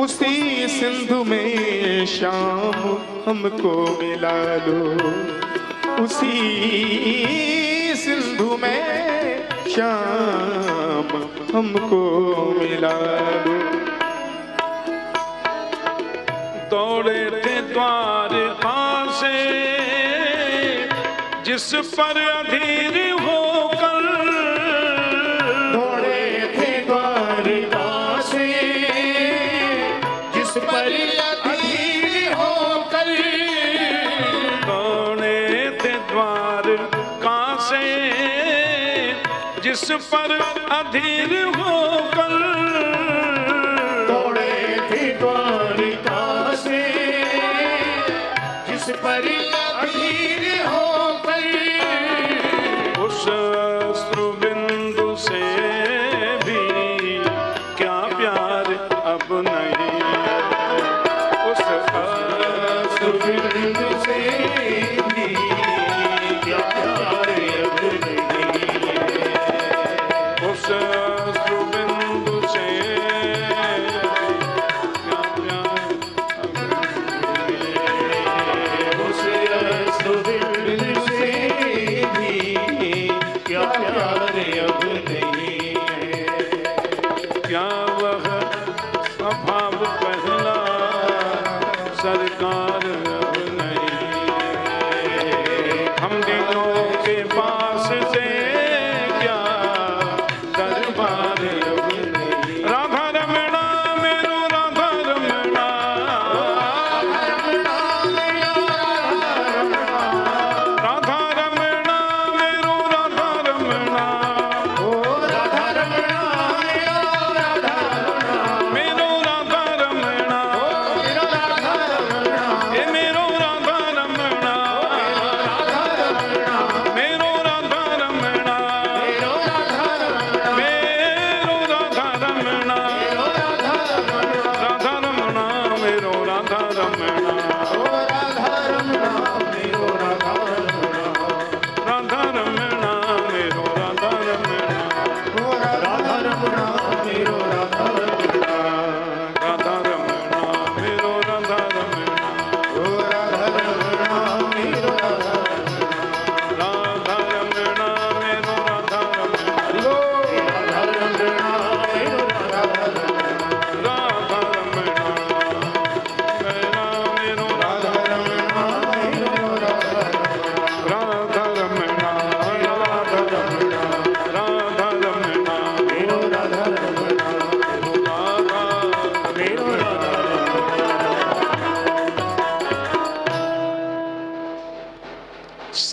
S2: उसी सिंधु में शाम हमको मिला लो। उसी सिंधु में शाम हमको मिला लो।
S1: दौड़े थे द्वारका से जिस पर अधीर होकर,
S2: दौड़े थे द्वारका से जिस पर अधीर होकर,
S1: दौड़े थे द्वारका से जिस पर अधीर होकर,
S2: दौड़े थे द्वारका से जिस पर अधीर होकर,
S1: उस अश्रु बिंदु से भी क्या प्यार अब नहीं है? उस अश्रु
S2: बिंदु से भी क्या प्यार अब नहीं है?
S1: उस अश्रु बिंदु से क्या प्यार अब नहीं है?
S2: उस अश्रु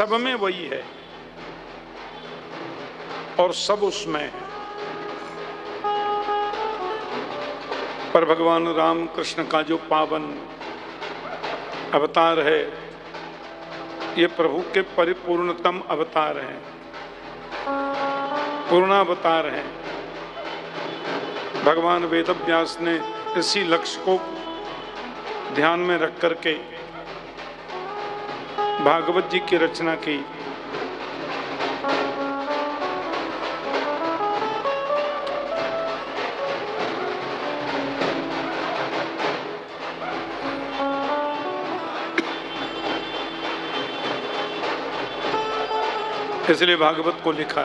S1: सब में वही है और सब उसमें है। पर भगवान राम कृष्ण का जो पावन अवतार है, ये प्रभु के परिपूर्णतम अवतार हैं, पूर्णावतार हैं। भगवान वेदव्यास ने इसी लक्ष्य को ध्यान में रख करके भागवत जी की रचना की। इसलिए भागवत को लिखा।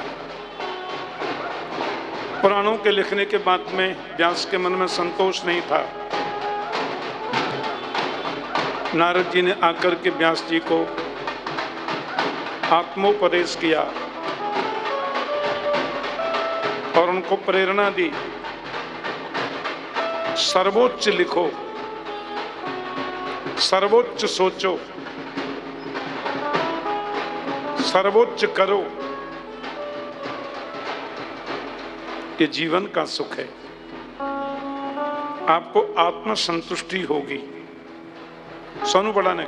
S1: पुराणों के लिखने के बाद में व्यास के मन में संतोष नहीं था। नारद जी ने आकर के व्यास जी को आत्मोपदेश किया और उनको प्रेरणा दी, सर्वोच्च लिखो, सर्वोच्च सोचो, सर्वोच्च करो। ये जीवन का सुख है, आपको आत्म संतुष्टि होगी। सोनू बड़ा ने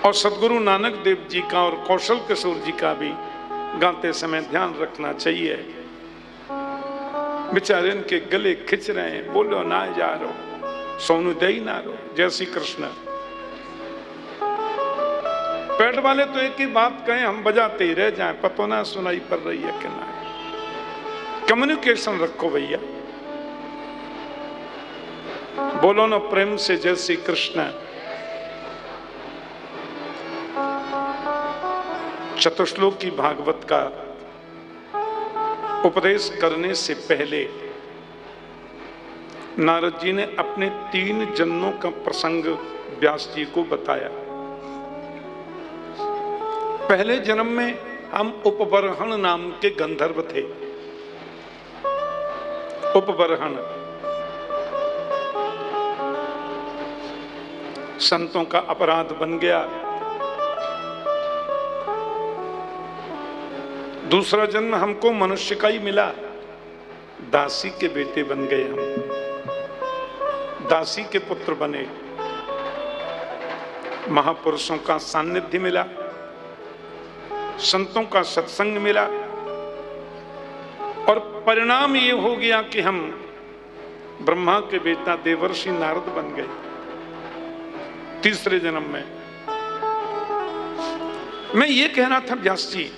S1: और सदगुरु नानक देव जी का और कौशल किशोर जी का भी गाते समय ध्यान रखना चाहिए। बेचारे इनके गले खिंच रहे हैं, बोलो ना जा रो, सोनू दे ना रो, जय श्री कृष्ण। पेट वाले तो एक ही बात कहें, हम बजाते ही रह जाएं, पतो ना सुनाई पड़ रही है कि ना। कम्युनिकेशन रखो भैया, बोलो ना प्रेम से जय श्री कृष्ण। चतुश्लोकी भागवत का उपदेश करने से पहले नारद जी ने अपने 3 जन्मों का प्रसंग व्यास जी को बताया। पहले जन्म में हम उपबरहण नाम के गंधर्व थे। उपबरहण संतों का अपराध बन गया। दूसरा जन्म हमको मनुष्य का ही मिला, दासी के बेटे बन गए हम, दासी के पुत्र बने। महापुरुषों का सानिध्य मिला, संतों का सत्संग मिला और परिणाम ये हो गया कि हम ब्रह्मा के बेटा देवर्षि नारद बन गए तीसरे जन्म में। मैं ये कहना था व्यास जी,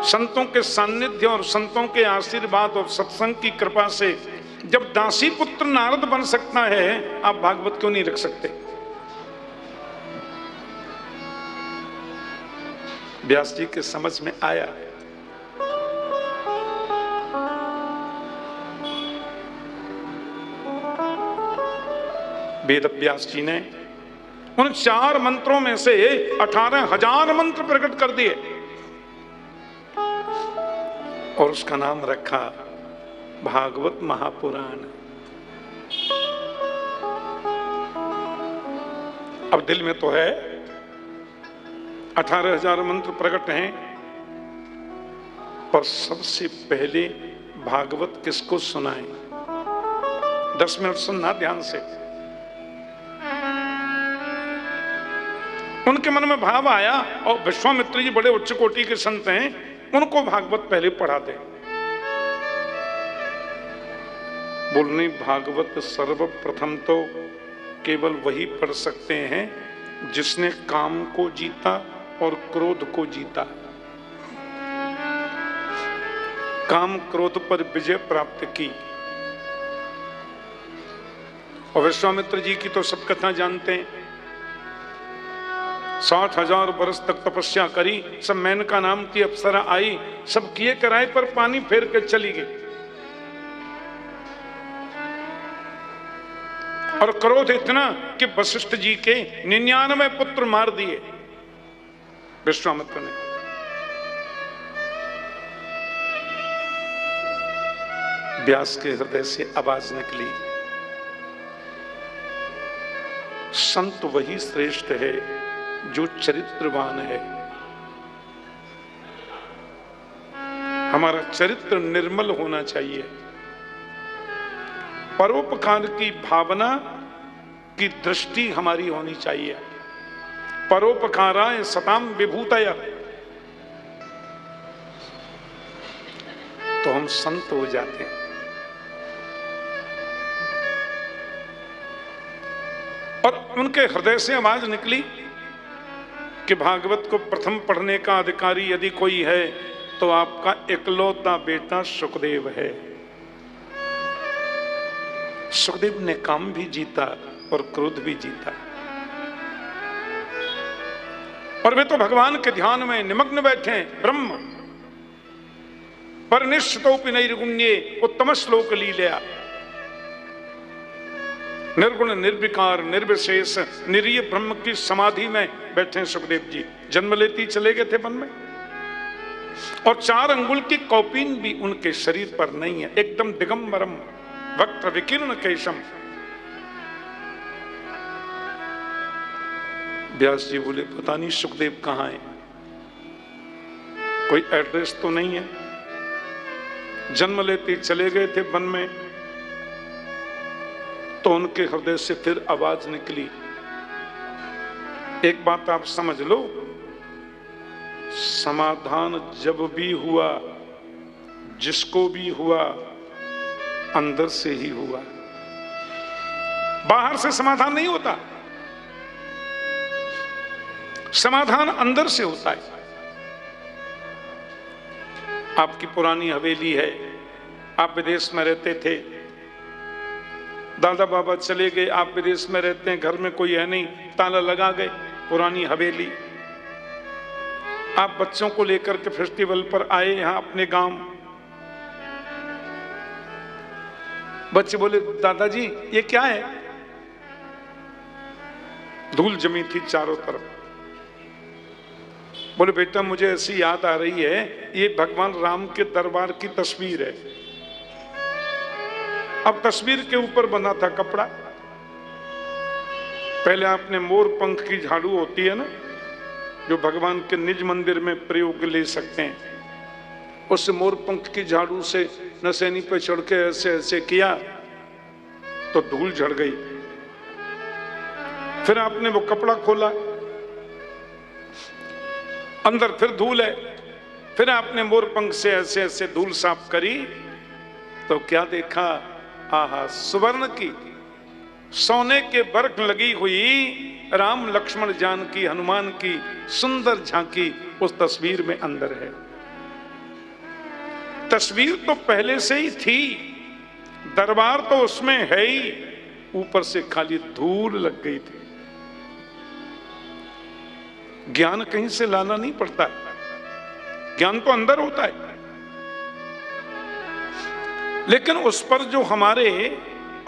S1: संतों के सानिध्य और संतों के आशीर्वाद और सत्संग की कृपा से जब दासी पुत्र नारद बन सकता है, आप भागवत क्यों नहीं रख सकते? व्यास जी के समझ में आया। वेद व्यास जी ने उन 4 मंत्रों में से 18,000 मंत्र प्रकट कर दिए और उसका नाम रखा भागवत महापुराण। अब दिल में तो है 18,000 मंत्र प्रकट हैं, पर सबसे पहले भागवत किसको सुनाएं? 10 मिनट सुनना ध्यान से। उनके मन में भाव आया और विश्वामित्र जी बड़े उच्च कोटि के संत हैं, उनको भागवत पहले पढ़ा दे। बोलने भागवत सर्वप्रथम तो केवल वही पढ़ सकते हैं जिसने काम को जीता और क्रोध को जीता। काम क्रोध पर विजय प्राप्त की। और विश्वामित्र जी की तो सब कथा जानते हैं। 60,000 वर्ष तक तपस्या करी, सब मेनका नाम की अप्सरा आई, सब किए कराए पर पानी फेर के चली गई। और क्रोध इतना कि वशिष्ठ जी के 99 पुत्र मार दिए विश्वामित्र ने। व्यास के हृदय से आवाज निकली, संत वही श्रेष्ठ है जो चरित्रवान है। हमारा चरित्र निर्मल होना चाहिए। परोपकार की भावना की दृष्टि हमारी होनी चाहिए। परोपकाराय सताम विभूतय, तो हम संत हो जाते हैं। और उनके हृदय से आवाज निकली कि भागवत को प्रथम पढ़ने का अधिकारी यदि कोई है तो आपका इकलौता बेटा सुखदेव है। सुखदेव ने काम भी जीता और क्रोध भी जीता, और वे तो भगवान के ध्यान में निमग्न बैठे। ब्रह्म परनिष्ठतोपि नैर्गुण्ये उत्तम श्लोक लीलया, निर्गुण निर्विकार निर्विशेष निरीय ब्रह्म की समाधि में बैठे सुखदेव जी। जन्म लेती चले गए थे वन में, और 4 अंगुल की कौपीन भी उनके शरीर पर नहीं है, एकदम दिगंबरम वक्त्र विकीर्ण केशम। व्यास जी बोले पता नहीं सुखदेव कहां है, कोई एड्रेस तो नहीं है। जन्म लेते चले गए थे वन में, तो उनके हृदय से फिर आवाज निकली। एक बात आप समझ लो, समाधान जब भी हुआ, जिसको भी हुआ, अंदर से ही हुआ। बाहर से समाधान नहीं होता, समाधान अंदर से होता है। आपकी पुरानी हवेली है, आप विदेश में रहते थे, दादा बाबा चले गए, आप विदेश में रहते हैं, घर में कोई है नहीं, ताला लगा गए, पुरानी हवेली। आप बच्चों को लेकर के फेस्टिवल पर आए यहां अपने गांव। बच्चे बोले दादाजी ये क्या है? धूल जमी थी चारों तरफ। बोले बेटा मुझे ऐसी याद आ रही है, ये भगवान राम के दरबार की तस्वीर है। अब तस्वीर के ऊपर बना था कपड़ा। पहले आपने मोर पंख की झाड़ू होती है ना, जो भगवान के निज मंदिर में प्रयोग ले सकते हैं, उस मोर पंख की झाड़ू से नसैनी पे चढ़ के ऐसे ऐसे किया तो धूल झड़ गई। फिर आपने वो कपड़ा खोला, अंदर फिर धूल है। फिर आपने मोर पंख से ऐसे ऐसे धूल साफ करी तो क्या देखा? आहा, सुवर्ण की सोने के वर्क लगी हुई राम लक्ष्मण जानकी हनुमान की सुंदर झांकी उस तस्वीर में अंदर है। तस्वीर तो पहले से ही थी, दरबार तो उसमें है ही, ऊपर से खाली धूल लग गई थी। ज्ञान कहीं से लाना नहीं पड़ता, ज्ञान तो अंदर होता है। लेकिन उस पर जो हमारे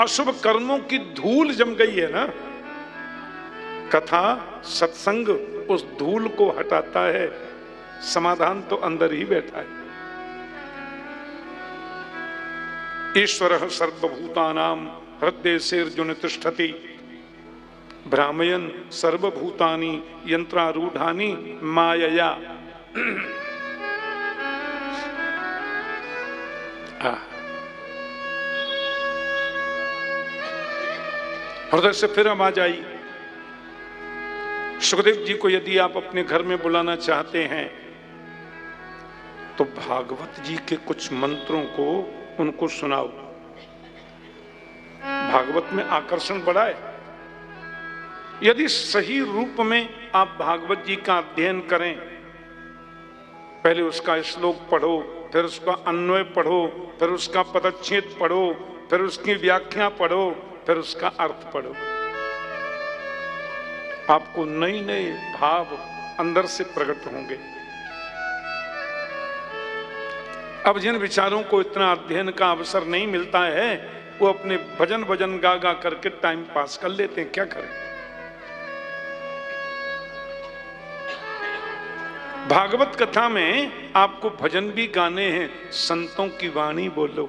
S1: अशुभ कर्मों की धूल जम गई है ना, कथा सत्संग उस धूल को हटाता है। समाधान तो अंदर ही बैठा है। ईश्वरः सर्वभूतानां हृदयेर्जुन तिष्ठति भ्रामयन् सर्वभूतानि यंत्रारूढ़ानि मायया। हृदय से फिर आवाज आई। सुखदेव जी को यदि आप अपने घर में बुलाना चाहते हैं तो भागवत जी के कुछ मंत्रों को उनको सुनाओ। भागवत में आकर्षण बड़ा है। यदि सही रूप में आप भागवत जी का अध्ययन करें, पहले उसका श्लोक पढ़ो, फिर उसका अन्वय पढ़ो, फिर उसका पदच्छेद पढ़ो, फिर उसकी व्याख्या पढ़ो, फिर उसका अर्थ पढ़ो, आपको नए नए भाव अंदर से प्रकट होंगे। अब जिन विचारों को इतना अध्ययन का अवसर नहीं मिलता है, वो अपने भजन भजन गा गा करके टाइम पास कर लेते हैं। क्या करें? भागवत कथा में आपको भजन भी गाने हैं, संतों की वाणी बोलो,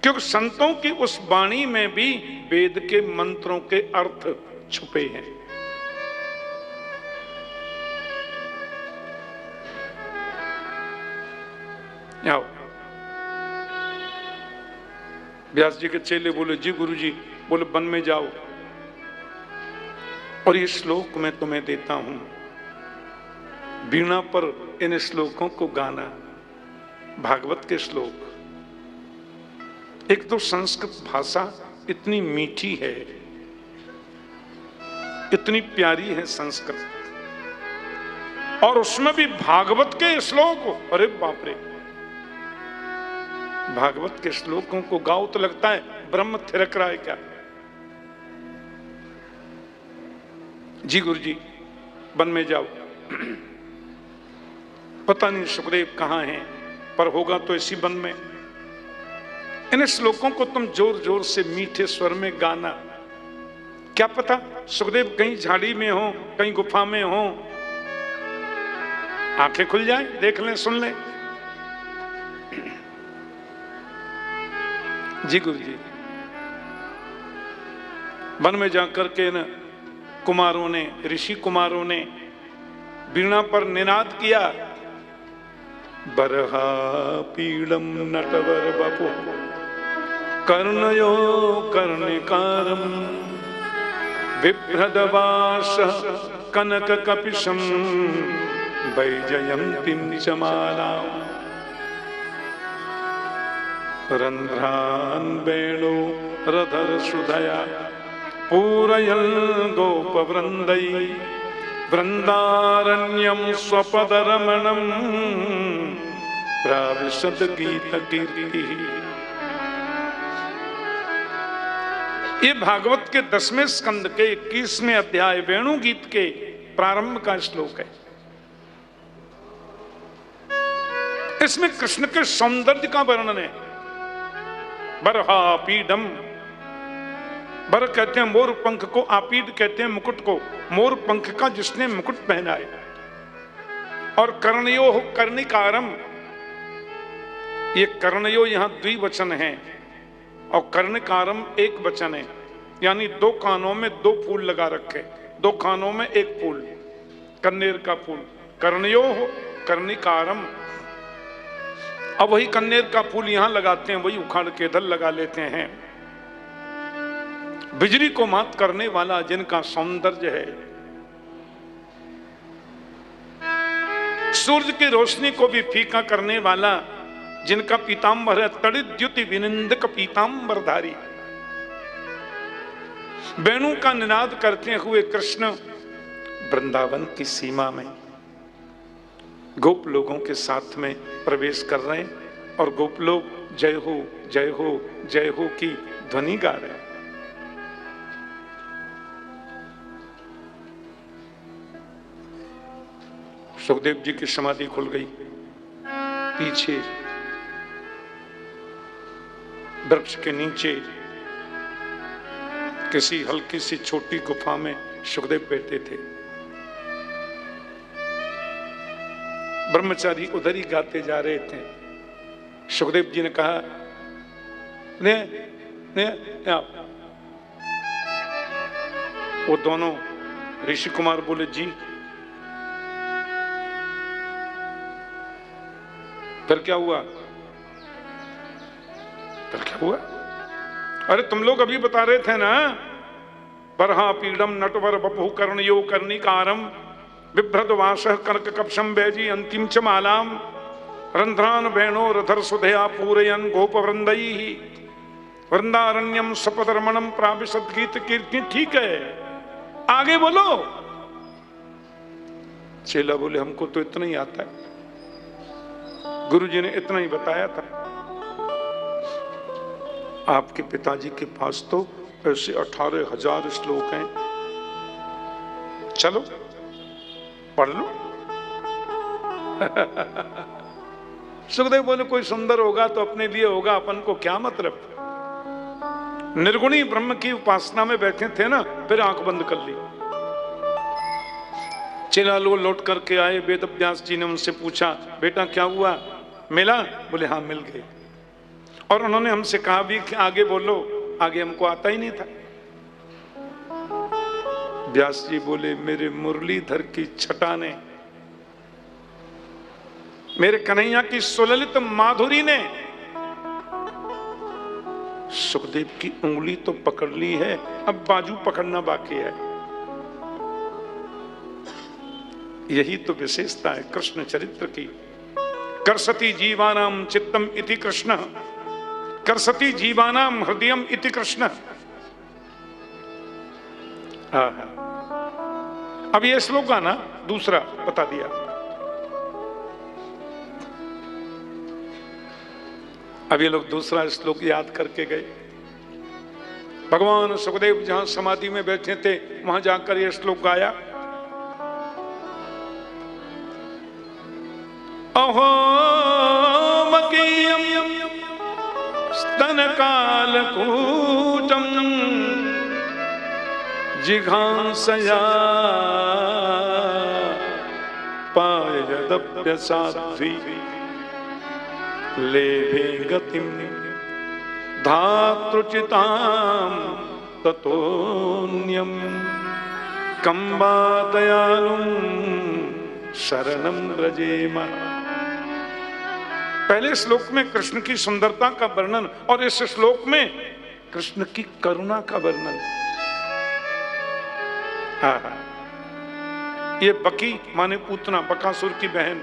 S1: क्योंकि संतों की उस वाणी में भी वेद के मंत्रों के अर्थ छुपे हैं। आओ। व्यास जी के चेले बोले, जी गुरु जी। बोले, वन में जाओ और ये श्लोक मैं तुम्हें देता हूं, वीणा पर इन श्लोकों को गाना। भागवत के श्लोक। एक तो संस्कृत भाषा इतनी मीठी है, इतनी प्यारी है संस्कृत, और उसमें भी भागवत के श्लोक। अरे बाप रे, भागवत के श्लोकों को गाओ तो लगता है ब्रह्म थिरक रहा है क्या। जी गुरु जी, वन में जाओ। पता नहीं सुखदेव कहां हैं, पर होगा तो इसी वन में। इन श्लोकों को तुम जोर जोर से मीठे स्वर में गाना। क्या पता सुखदेव कहीं झाड़ी में हो, कहीं गुफा में हो, आंखें खुल जाए, देख लें, सुन लें। जी गुरु जी। वन में जाकर के न कुमारों ने, ऋषि कुमारों ने वीणा पर निनाद किया। बरहा पीड़म नटवर बपु कर्णयो कर्णिकारम बिभ्रदवास कनक कपिशम वैजयंतीं च मालाम् रंध्रान् वेणु रधर सुधया पूरयन् गोपवृन्दै वृंदारण्यम स्वपदरमणं प्राविशद गीत कीर्ति। ये भागवत के 10वें स्कंद के 21वें अध्याय वेणु गीत के प्रारंभ का श्लोक है। इसमें कृष्ण के सौंदर्य का वर्णन है। बरहा पीडम, बर कहते हैं मोर पंख को, आपीड कहते हैं मुकुट को। मोर पंख का जिसने मुकुट पहना है। और कर्णयो कर्णिकारम, ये कर्णयो यहां द्विवचन है और कर्णिकारम एक वचन है, यानी दो कानों में दो फूल लगा रखे, दो कानों में एक फूल, कन्नेर का फूल। कर्णयो कर्णिकारम। अब वही कन्नेर का फूल यहां लगाते हैं, वही उखाड़ के इधर लगा लेते हैं। बिजली को मात करने वाला जिनका सौंदर्य है, सूर्य की रोशनी को भी फीका करने वाला जिनका पीतांबर है, तड़ित द्युति विनिंदक पीतांबरधारी। वेणु का निनाद करते हुए कृष्ण वृंदावन की सीमा में गोप लोगों के साथ में प्रवेश कर रहे हैं और गोप लोग जय हो जय हो जय हो की ध्वनि गा रहे हैं। सुखदेव जी की समाधि खुल गई। पीछे वृक्ष के नीचे किसी हल्की सी छोटी गुफा में सुखदेव बैठे थे। ब्रह्मचारी उधर ही गाते जा रहे थे। सुखदेव जी ने कहा, ने आप। वो दोनों ऋषि कुमार बोले, जी। फिर क्या हुआ? फिर क्या हुआ? अरे तुम लोग अभी बता रहे थे ना, बरहा पीडम नटवर बपु कर्णयो कर्णिकारम बिभ्रदवास कनक कपशम वैजी अंतिम च मालाम रंध्रान वेणो रधर सुधया पूरयन गोपवृंदई वृंदारण्यम सपदरमणम प्राविशद गीत कीर्ति। ठीक है, आगे बोलो। चेला बोले, हमको तो इतना ही आता है, गुरु जी ने इतना ही बताया था। आपके पिताजी के पास तो ऐसे 18,000 श्लोक हैं, चलो पढ़ लो। सुखदेव बोले, कोई सुंदर होगा तो अपने लिए होगा, अपन को क्या मतलब। निर्गुणी ब्रह्म की उपासना में बैठे थे ना, फिर आंख बंद कर ली। चेला लोग लौट करके आए। वेद व्यास जी ने उनसे पूछा, बेटा क्या हुआ, मिला? बोले हाँ मिल गए। और उन्होंने हमसे कहा भी कि आगे बोलो, आगे हमको आता ही नहीं था। व्यास जी बोले, मेरे मुरलीधर की छटा ने, मेरे कन्हैया की सुललित माधुरी ने सुखदेव की उंगली तो पकड़ ली है, अब बाजू पकड़ना बाकी है। यही तो विशेषता है कृष्ण चरित्र की। करसति जीवानाम चित्तम इति कृष्ण, करसति जीवानाम हृदयम इति कृष्ण। अब ये श्लोक का ना दूसरा बता दिया। अब ये लोग दूसरा श्लोक याद करके गए। भगवान सुखदेव जहां समाधि में बैठे थे वहां जाकर ये श्लोक गाया। अहो मकीयम स्तन कालकूटम जिघांसया पायदप्यसाध्वी लेभे गतिम धातृचिताम ततोन्यम कंबा दयालुम शरणम व्रजेम। पहले श्लोक में कृष्ण की सुंदरता का वर्णन और इस श्लोक में कृष्ण की करुणा का वर्णन। ये बकी माने पूतना, बकासुर की बहन,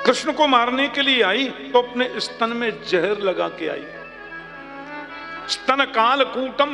S1: कृष्ण को मारने के लिए आई तो अपने स्तन में जहर लगा के आई। स्तन कालकूटम